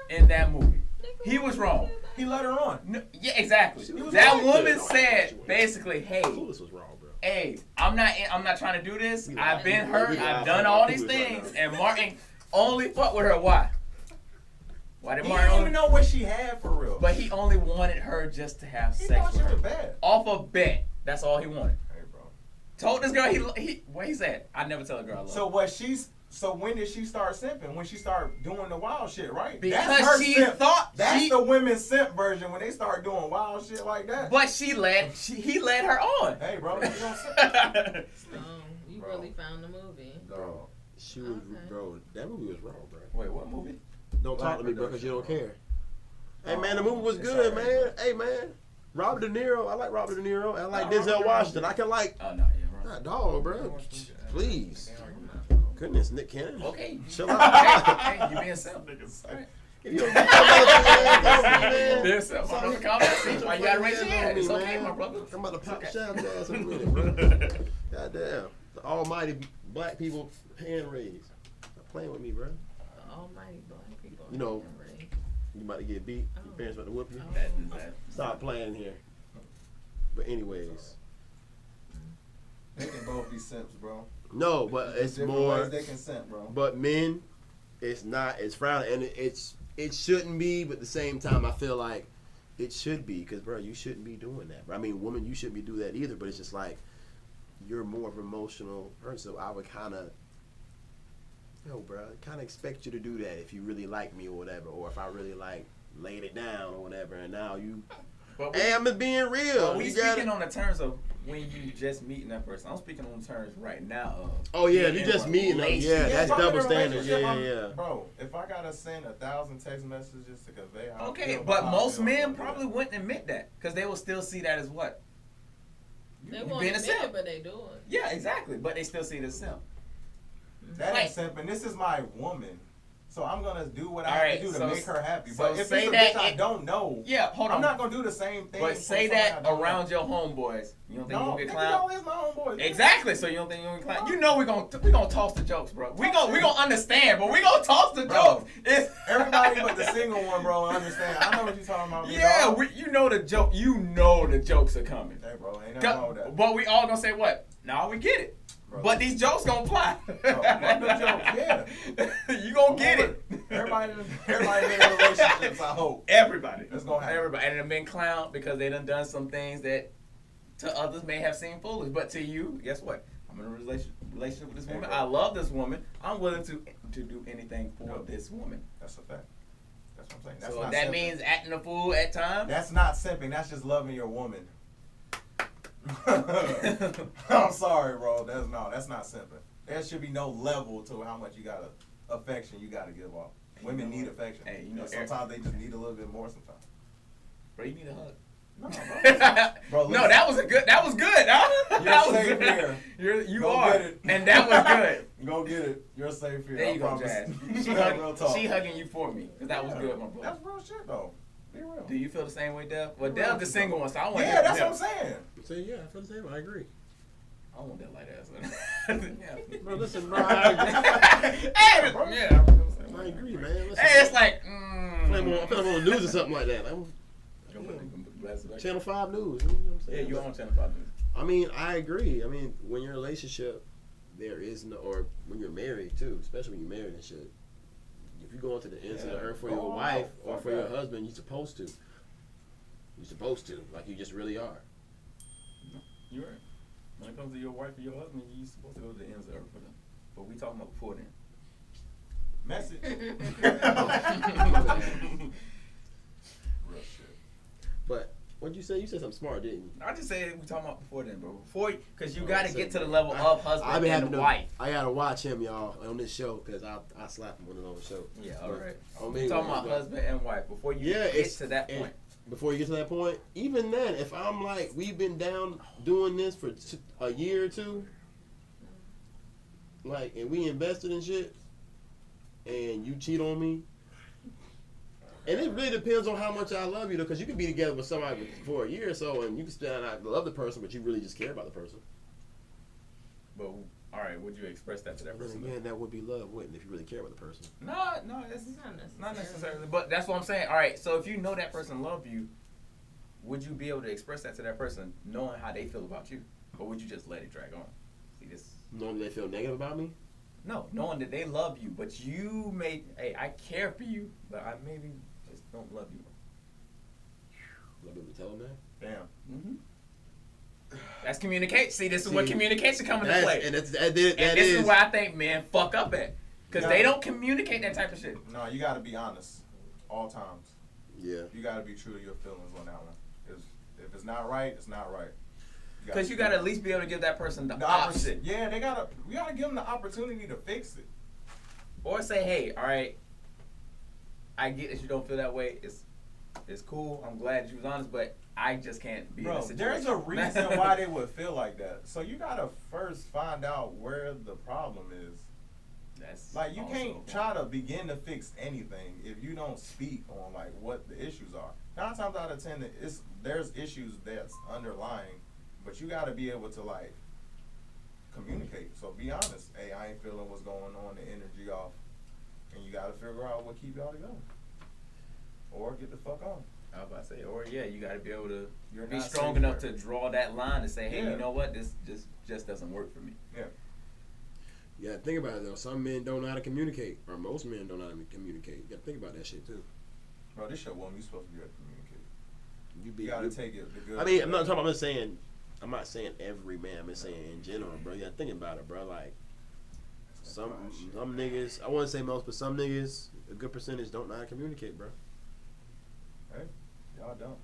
girl? in that movie? Nigga, He was wrong. He let her on. No, yeah, exactly. She was That right woman there. said basically, "Hey, Clueless was wrong, bro. hey, I'm not trying to do this. We I've lied. been hurt. We I've lied. done all We these lied. things." And Martin only fucked with her. Why? Why did He Martin didn't only? even know what she had for real. But he only wanted her just to have He sex thought with she was her. bad. Off a bet. That's all he wanted. Hey, bro. Told this girl what he said. I never tell a girl I love her. So when did she start simping? When she started doing the wild shit, right? Because That's her she simp. thought That's she- the women's simp version when they start doing wild shit like that. But he led her on. Hey, bro, you don't simp. Oh, you Bro. really found the movie. Bro, she was, Okay. bro. That movie was wrong, bro. Wait, what movie? Don't talk to me, bro, because you don't care. Hey, Oh, man, the movie was it's good, alright, man. Hey, man, Robert De Niro. I like Robert De Niro. I like No, Denzel Robert De Niro. Washington. I can like. Oh no, yeah, right. Nah, dog, bro. Please. Goodness, Nick Cannon. Okay. Chill out. Hey, you being self. If you don't get that Being self. I'm gonna comment. See why you gotta raise your hand. It's okay, my brother. I'm about to pop the shot ass in a minute, bro. Goddamn. The almighty black people hand raised. Stop playing with me, bro. The almighty black people. You know, You about to get beat. Your parents about to whoop you. That. Stop playing here. But anyways, They can both be simps, bro. no, but it's Different more. ways they can simp, bro. But men, it's not. It's frowned, and it shouldn't be. But at the same time, I feel like it should be, because bro, you shouldn't be doing that. Bro. I mean, woman, you shouldn't be doing that either. But it's just like you're more of an emotional person. So I would kind of, bro, kind of expect you to do that if you really like me or whatever, or if I really like laid it down or whatever. And now you, But hey, I'm just being real. But we You speaking gotta- on the terms of when you just meeting that person. I'm speaking on the terms right now of. Oh yeah, if being you just in a meeting them, relationship. yeah, that's if I'm in a double standard. Yeah, relationship, yeah, yeah. Bro, if I gotta send 1,000 text messages to convey how I Okay, feel but about how I most feel, men I'm gonna do probably that. wouldn't admit that because they will still see that as what? They You won't being a admit simp. it, but they do it. Yeah, exactly. But they still see it as simp. That Like- ain't simping. This is my woman. So I'm gonna do what I All have right, to do to so- make her happy. so But if it's say a that bitch I it- don't know, Yeah, hold on. I'm not gonna do the same thing. But for say somebody I that don't around know. your homeboys. You don't think you No, gonna get nigga, clowned? y'all is my homeboy. Exactly. So you don't think you gonna get clowned? You know we gonna toss the jokes, bro. We gonna understand, but we gonna toss the Bro, jokes. It's Everybody but the single one, bro, understand. I know what you're talking about. big yeah, dog. you know the joke. You know the jokes are coming. Hey, bro, ain't nothing wrong with that. But we all gonna say what? Nah, we get it. Bro. But these jokes gonna fly. run the jokes, yeah. You gonna get it. Everybody in relationships, I hope. Everybody. It's gonna happen. Everybody. And they've been clowned because they done some things that to others may have seemed foolish. But to you, guess what? I'm in a relationship with this Hey, woman. bro. I love this woman. I'm willing to do anything for Yep. this woman. That's a fact. That's what I'm saying. That's So not that simping. means acting a fool at times. That's not simping. That's just loving your woman. I'm sorry, bro. That's not simping. There should be no level to how much affection you gotta give off. Women need affection. Hey, you know, And sometimes they just need a little bit more. Sometimes. Bro, you need a hug. No, bro. Bro, No, listen. that was good. Huh? That was safe good. here. You Go are, get it. and that was good. Go get it. You're safe here. There I you go, promise. Jazz. Real talk. She hugging you for me, cause that was Yeah, good, my brother. That's real shit, though. Be real. Do you feel the same way, Dev? Well, Be Dev's real. the single one, so I want. Yeah, that's what I'm saying. So yeah, I feel the same. I agree. I don't want that like that. Yeah. Bro, listen, bro, I agree. Hey, bro. yeah. I agree, man. Listen, Hey, it's like. I feel like I'm on the news or something like that. Channel 5 News. You know what I'm saying? Yeah, you on Channel 5 News. I mean, I agree. I mean, when you're in a relationship, there is no, or when you're married too, especially when you're married and shit. If you go into the ends of the earth for your Oh, wife or fuck for your that. husband, you're supposed to. You're supposed to. Like, you just really are. You're right. When it comes to your wife or your husband, you're supposed to go to the ends of the earth for them. But we talking about before then. Message. Real shit. But, what'd you say? You said something smart, didn't you? I just say we talking about before then, bro. Because you Oh, got to so- get to the level of husband and wife. I gotta watch him, y'all, on this show, because I slap him on his own show. Yeah, But, all right. I We mean, talking about but- husband and wife before you Yeah, get it's to that and point. Before you get to that point, even then, if I'm like, we've been down doing this for a year or two, like, and we invested in shit, and you cheat on me, and it really depends on how much I love you, though, because you can be together with somebody for a year or so, and you can still not love the person, but you really just care about the person. But all right, would you express that to that Then person? again, that would be love, wouldn't it, if you really care about the person? No, it's Not not necessarily. But that's what I'm saying. All right, so if you know that person love you, would you be able to express that to that person, knowing how they feel about you, or would you just let it drag on? See this? Knowing they feel negative about me? No, knowing that they love you, but you may, hey, I care for you, but I maybe just don't love you. Will I be able to tell them that? Damn. Mm-hmm. That's communication. See, this is where communication comes into That's, play. and And this is where I think men fuck up at. Because they don't communicate that type of shit. No, you gotta be honest. All times. yeah. You gotta be true to your feelings on that one. If it's not right, it's not right. Because you got to at least be able to give that person the the option. Yeah, we gotta give them the opportunity to fix it. Or say, hey, all right, I get that you don't feel that way. It's cool. I'm glad you was honest, but I just can't be in Bro, this situation. there's a reason why they would feel like that. So you gotta first find out where the problem is. That's Like, you also can't a try to begin to fix anything if you don't speak on like what the issues are. 9 times out of 10, there's issues that's underlying, but you gotta be able to like communicate. So be honest. Hey, I ain't feeling what's going on. The energy off, and you gotta figure out what keep y'all together. or get the fuck on. I was about to say, or yeah, you got to be able to You're be not strong safe enough there. to draw that line and say, hey, Yeah. you know what, this just doesn't work for me. Yeah, think about it though. Some men don't know how to communicate, or most men don't know how to communicate. You got to think about that shit too. Bro, this your woman. You supposed to be able to communicate. You You gotta take it. The good. I mean, I'm not talking. I'm just saying. I'm not saying every man. I'm just saying in general, bro. You got to think about it, bro. Like some niggas. I wouldn't say most, but some niggas, a good percentage, don't know how to communicate, bro. Hey, y'all don't.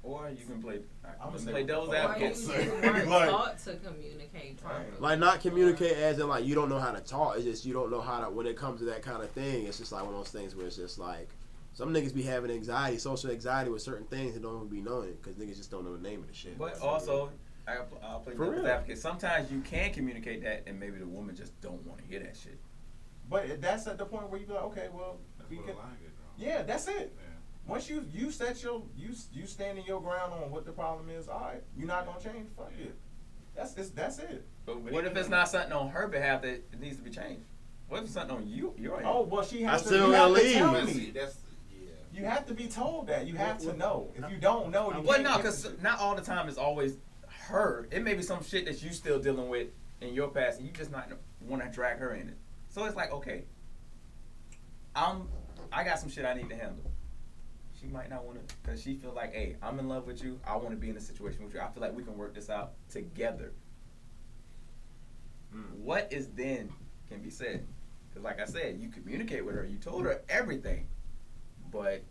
Or you can play. I'ma You say can play what the devil's fuck. Or you advocate. just weren't Like- taught to communicate properly. Like not communicate as in like you don't know how to talk. It's just you don't know how to. When it comes to that kind of thing, it's just like one of those things where it's just like some niggas be having anxiety, social anxiety with certain things and don't even be knowing it because niggas just don't know the name of the shit. But also, I'll play For devil's real. advocate. Sometimes you can communicate that, and maybe the woman just don't want to hear that shit. But that's at the point where you be like, okay, well, That's we where can. the line get drawn. Yeah, that's it. Yeah. Once you set your you standing your ground on what the problem is, all right, you're not gonna change. Fuck it. That's it. But what if it's not something on her behalf that it needs to be changed? What if it's something on your end? Oh well, she has I to. still You have gotta to tell leave. me. That's You have to be told that. You have to know. If you don't know, you Well, can't no, get because the shit. not all the time is always her. It may be some shit that you still dealing with in your past, and you just not want to drag her in it. So it's like, okay, I got some shit I need to handle. She might not want to, because she feel like, hey, I'm in love with you. I want to be in a situation with you. I feel like we can work this out together. What is then can be said? Because like I said, you communicate with her. You told her everything, but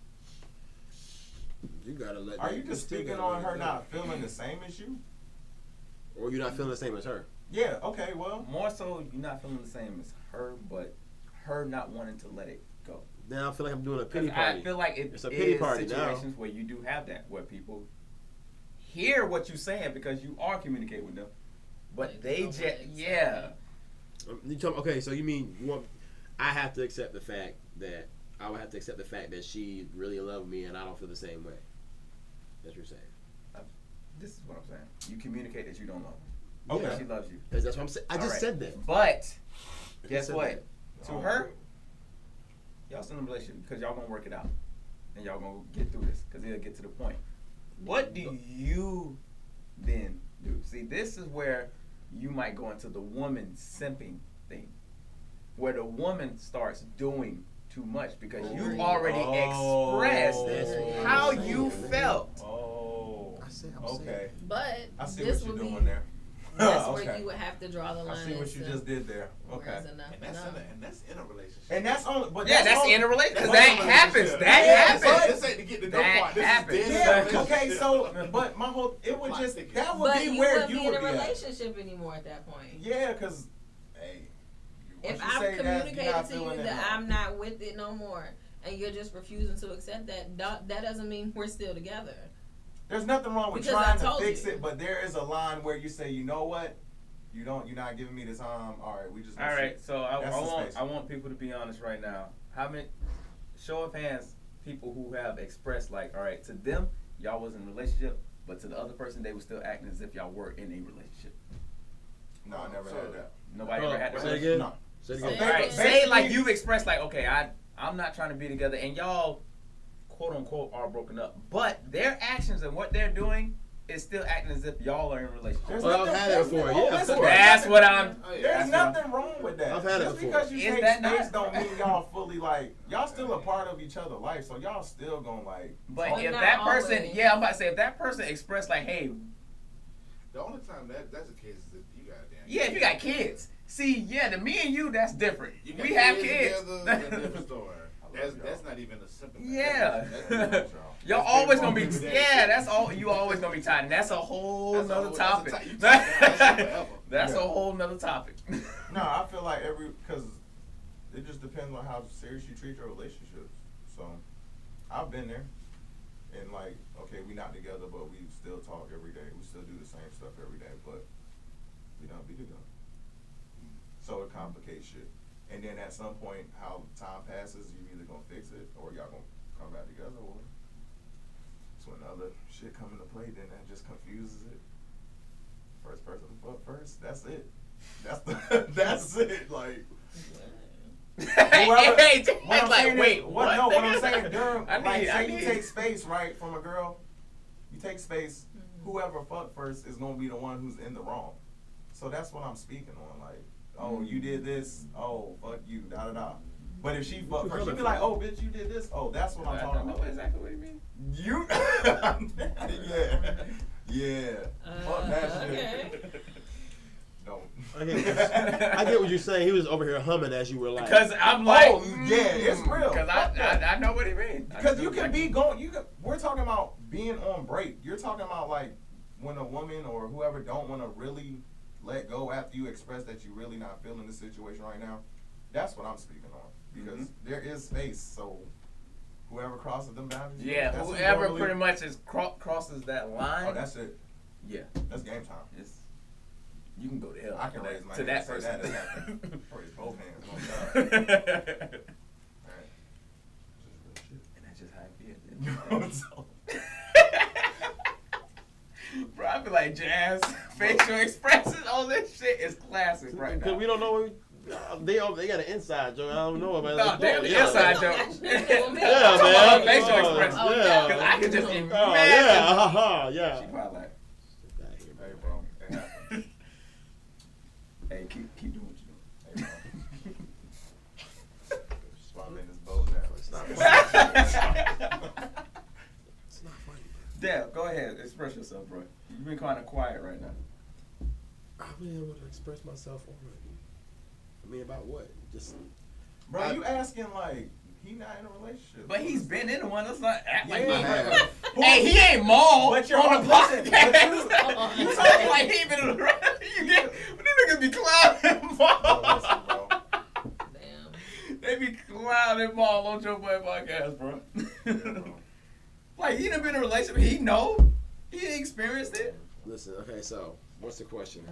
you gotta let. Are that- you just still speaking gotta on let her it go. not feeling the same as you? Or you're not feeling the same as her. Yeah. Okay. Well. more so you're not feeling the same as her, but her not wanting to let it go. Now I feel like I'm doing a pity Because party. I feel like It's a pity is party now. situations where you do have that, where people hear what you're saying because you are communicating with them, but Like, they don't just, wanna accept yeah. it. Okay, so you mean you want? I have to accept the fact that I would have to accept the fact that she really loves me and I don't feel the same way. That's what you're saying. This is what I'm saying. You communicate that you don't love her. Okay. That she loves you. That's what I'm saying. I just Alright. said that. But I guess said what? that. To her, y'all still in a relationship because y'all gonna work it out and y'all gonna get through this because it'll get to the point. What do you then do? See, this is where you might go into the woman simping thing, where the woman starts doing too much because you've already expressed That's how what I'm you saying. felt. Oh. I said, I'm Okay. saying. But I see this what would you're be doing there. that's Okay. where you would have to draw the line. I see what you as to just did there. Okay. where's enough enough. and that's in a relationship. And that's only. But Yeah, that's only, in a relationship. that's That in a happens. relationship. That Yeah, happens. but- This ain't to get the no That part. This happens. is Yeah. dead Okay. relationship. So, but my whole it would just that would But be you where wouldn't you be in would a be at. relationship anymore at that point. Yeah, because hey, If once you I've say that, you're communicated not to you feeling it, that no. I'm not with it no more, and you're just refusing to accept that, that doesn't mean we're still together. There's nothing wrong with Because I trying to told fix you. it, but there is a line where you say, you know what, you're not giving me the time. All right, we just. All right, so That's the space. I want people to be honest right now. How many show of hands people who have expressed like, all right, to them y'all was in a relationship, but to the other person they were still acting as if y'all were in a relationship. No, I never had that. Nobody Oh, ever had that. say it again. No. Say it Say again. it All right, again. say like Basically- you've expressed like, okay, I'm not trying to be together, and y'all quote unquote are broken up, but their actions and what they're doing is still acting as if y'all are in a relationship. There's Well, I've nothing- had it there's before, no- yeah. listen, That's what I'm. Oh, yeah. There's That's what I'm- nothing wrong with that. I've had it Just before. because you Is take that space not- don't mean y'all fully like y'all still a part of each other's life, so y'all still gonna like. But But if not that person, always. yeah, I'm about to say if that person expressed like, hey, The only time that's the case is if you got damn. yeah, if you got kids, see, yeah, to me and you, that's different. You got We have kids. together, that's a different story. That's not even a simple. Yeah. That's Y'all That's always big gonna be, wrong with that yeah, shit. that's all. You always gonna be tied, and that's a whole That's a nother whole- topic. that's a you talk about that shit forever. That's Yeah. a whole nother topic. No, I feel like because it just depends on how serious you treat your relationships. So I've been there, and like, okay, we not together, but we still talk every day. We still do the same stuff every day, but we don't be together. So it complicates shit. And then at some point, how time passes, you either gonna fix it or y'all gonna come back together, or so when other shit come into play, then that just confuses it. First person to fuck first, that's it. That's it. Like, Whoever, Hey, what I'm like, saying wait, is, what? No, what I'm saying, during, I like, need- say I you need- take space, right, from a girl, you take space, whoever fuck first is gonna be the one who's in the wrong. So that's what I'm speaking on, like, oh, you did this, oh, fuck you, da da da. But if she fuck first, she be like, oh, bitch, you did this, oh, that's what I'm I talking know about. exactly what you mean. You, yeah, fuck that okay. shit. Don't. I get what you're saying. He was over here humming as you were like. Because I'm like, Oh, yeah, it's real. Because I know what he means. Because you can be going. We're talking about being on break. You're talking about like when a woman or whoever don't want to really let go after you express that you really not feeling the situation right now. That's what I'm speaking on. Because there is space. So whoever crosses them boundaries. Yeah, that's whoever normally- pretty much is crosses that line. Oh, that's it. Yeah, That's game time. you can go to hell. I can raise my to hand that and say person. that is happening. Raise both hands. Oh, God. Alright. And that's just how it is. So- Bro, I feel like jazz, facial expressions, all this shit is classic right now. Because we don't know. They got an inside joke. I don't know about No, they're the inside joke. Yeah, man. man. Facial Oh, expressions. yeah. Because I can just imagine. Oh, yeah. Haha, yeah. She probably like, Hey, bro. It happens. hey, keep doing what you're doing. Hey, bro. That's why I'm in this boat now. It's not funny. It's not funny. Dale, go ahead, express yourself, bro. You've been kind of quiet right now. I've been able to express myself already. I mean, about what? Just. Bro, you asking like he not in a relationship. But he's been in the one. Let's not act like Yeah. he. Hey, he ain't Maul. But you're on the listen, podcast. but You talking like he ain't been in the You get, but these niggas be clowning Bro, Maul. listen, bro. Damn. They be clowning Maul on Joe Boy podcast, bro. Yeah, bro. Like he done been in a relationship. He know. He experienced it. Listen, okay, so what's the question?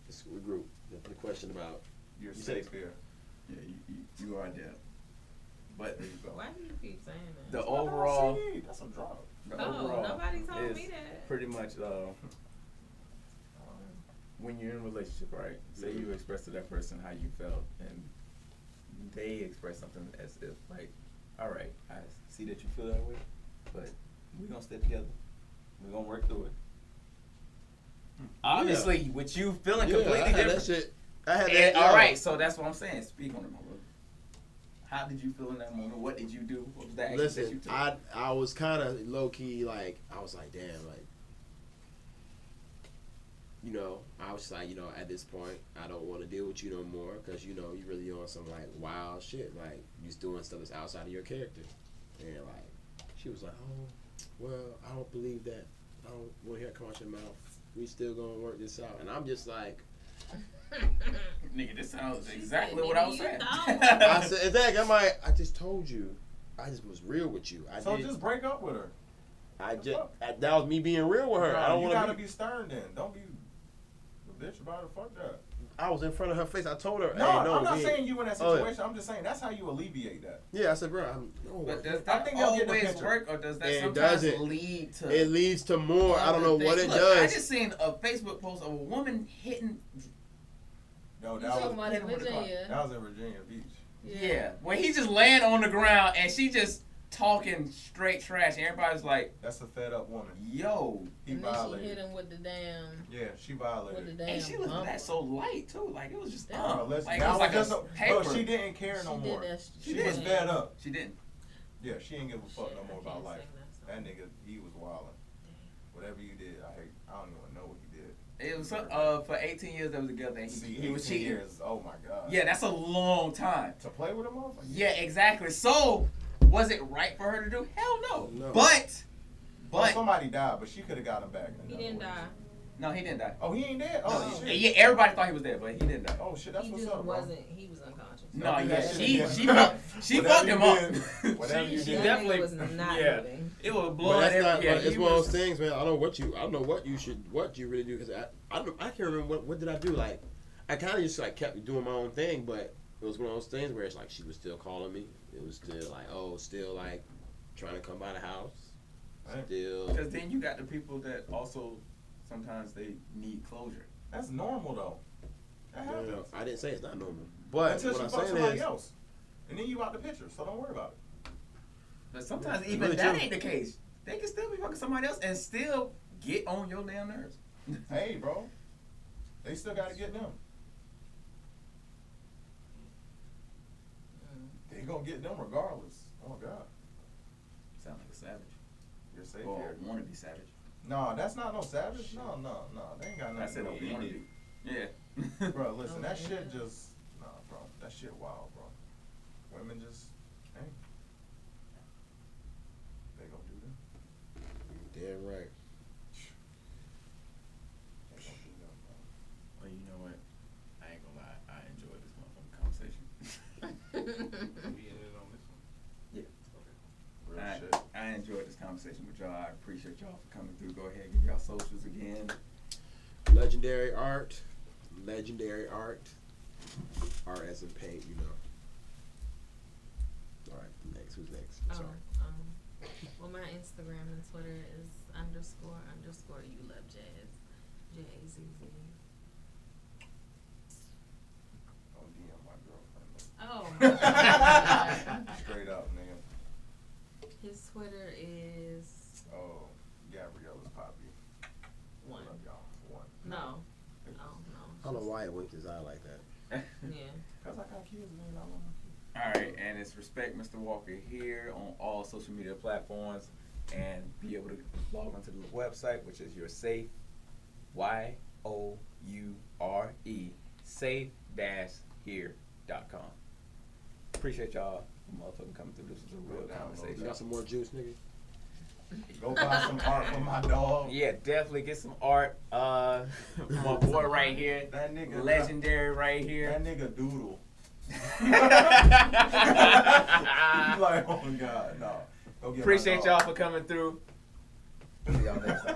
Let's regroup. The question about. You're You said- safe here. Yeah, you are dead. But There you go. Why do you keep saying that? the That's not overall, a CD, that's a drug. the Oh, overall nobody told is me that. pretty much when you're in a relationship, right? Say you express to that person how you felt, and they express something as if like, all right, I see that you feel that way, but we're gonna stay together. We're gonna work through it. Obviously, with you feeling completely I had different. that shit. I had And, that. all right, so that's what I'm saying. Speak on it, my brother. How did you feel in that moment? What did you do? What was the action that you Listen, took? I was kind of low key like I was like, damn, like, you know, I was like, you know, at this point, I don't want to deal with you no more because you know you really on some like wild shit, like you just doing stuff that's outside of your character, and like she was like, oh, well, I don't believe that. I don't want to hear it come out your mouth. We still gonna work this out, and I'm just like. Nigga, this sounds She exactly said, what I "Nigga, was you saying. thought." I said, exactly. I'm like, I just told you. I just was real with you. I So did. just break up with her. That was me being real with her. Bro, I don't you want gotta to be stern then. Don't be a bitch about it. Fuck that. I was in front of her face. I told her, No, hey, no, I'm not we- saying you in that Oh, yeah. situation. I'm just saying that's how you alleviate that. Yeah, I said, bro, no. But does I that think they'll get the always picture. work, or does that It sometimes doesn't. lead to? It leads to more. I don't know other what it things? Look, I does. just seen a Facebook post of a woman hitting. No, You that talking was about in Virginia? that was in Virginia Beach. Yeah, where he just laying on the ground and she just talking straight trash, and everybody's like, That's a fed up woman. "Yo," He And then she hit violated. him with the damn, Yeah, she with violated. the damn. and she looked bumper. that so light too. Like it was just Bro, Listen, like it that was like just a paper. Bro, she didn't care no She more. did that. She did. was fed up. She didn't. Yeah, she didn't give a fuck Shit, no more I about can't life. sing That nigga, he was wildin'. Whatever you did, I don't even know what he did. It was for 18 years they was together, and See, he was 18 cheating. years. Oh my god. Yeah, that's a long time. To play with a motherfucker. Yeah, exactly. So, was it right for her to do? Hell no. No. But Well, somebody died, but she could have got him back. He didn't die. no, he didn't die. Oh, he ain't dead. Oh Yeah, shit. yeah, everybody thought he was dead, but he didn't die. Oh shit, that's He what's just up, bro. wasn't. He was unconscious. No, Don't do yeah, that she shit she again. fucked, she Whatever fucked you him did, up. whatever you she did. definitely was not yeah. moving. It was But blood. that's not. Yeah, But it's he one of was- those things, man. I don't know what you really do because I can't remember what did I do. Like I kind of just like kept doing my own thing, but it was one of those things where it's like she was still calling me. It was still like still like trying to come by the house. Right. Still. Because then you got the people that also sometimes they need closure. That's normal though. That You know, happens. I didn't say it's not normal. But Until what she I'm fuck saying somebody is, else. And then you out the picture, so don't worry about it. But sometimes Yeah, even really that true. ain't the case. They can still be fucking somebody else and still get on your damn nerves. Hey, bro. They still gotta get them. They gonna get them regardless. Oh God. Sound like a savage. You're safe Or here. wanna be savage. No, that's not no savage. No. They ain't got I nothing said to I do wanna with be. it. Yeah. Bro, listen, that Oh, shit yeah. just, nah, bro. That shit wild, bro. Women just, hey. They gonna do them. damn right. They gonna do them, bro. Well, you know what? I ain't gonna lie. I enjoyed this motherfucking conversation. We ended on this one. Yeah. Real I, shit. I enjoyed this conversation with y'all. I appreciate y'all for coming through. Go ahead, give y'all socials again. Legendary art. Legendary art. Art as in paint, you know. All right, next. Who's next? Oh, Sorry. well, my Instagram and Twitter is __ you love jazz, JAZZ. Don't DM my girlfriend. Oh my God. Straight up, nigga. His Twitter is Oh, Gabriella's poppy. one. Love y'all. One. No, I no. don't know why it winked his eye like that. Yeah. Cause I got kids, man. I love my kids. All right, and it's Respect Mr. Walker here on all social media platforms, and be able to log onto the website, which is your safe, YOURE, safe-here.com. Appreciate y'all motherfucking coming through. This was a real No doubt, no conversation. You got some more juice, nigga? Go buy some art for my dog. Yeah, definitely get some art. From my boy right here, That nigga. legendary right That here. nigga doodle. You like, oh God, no. Go get my Appreciate dog. y'all for coming through. See y'all next time.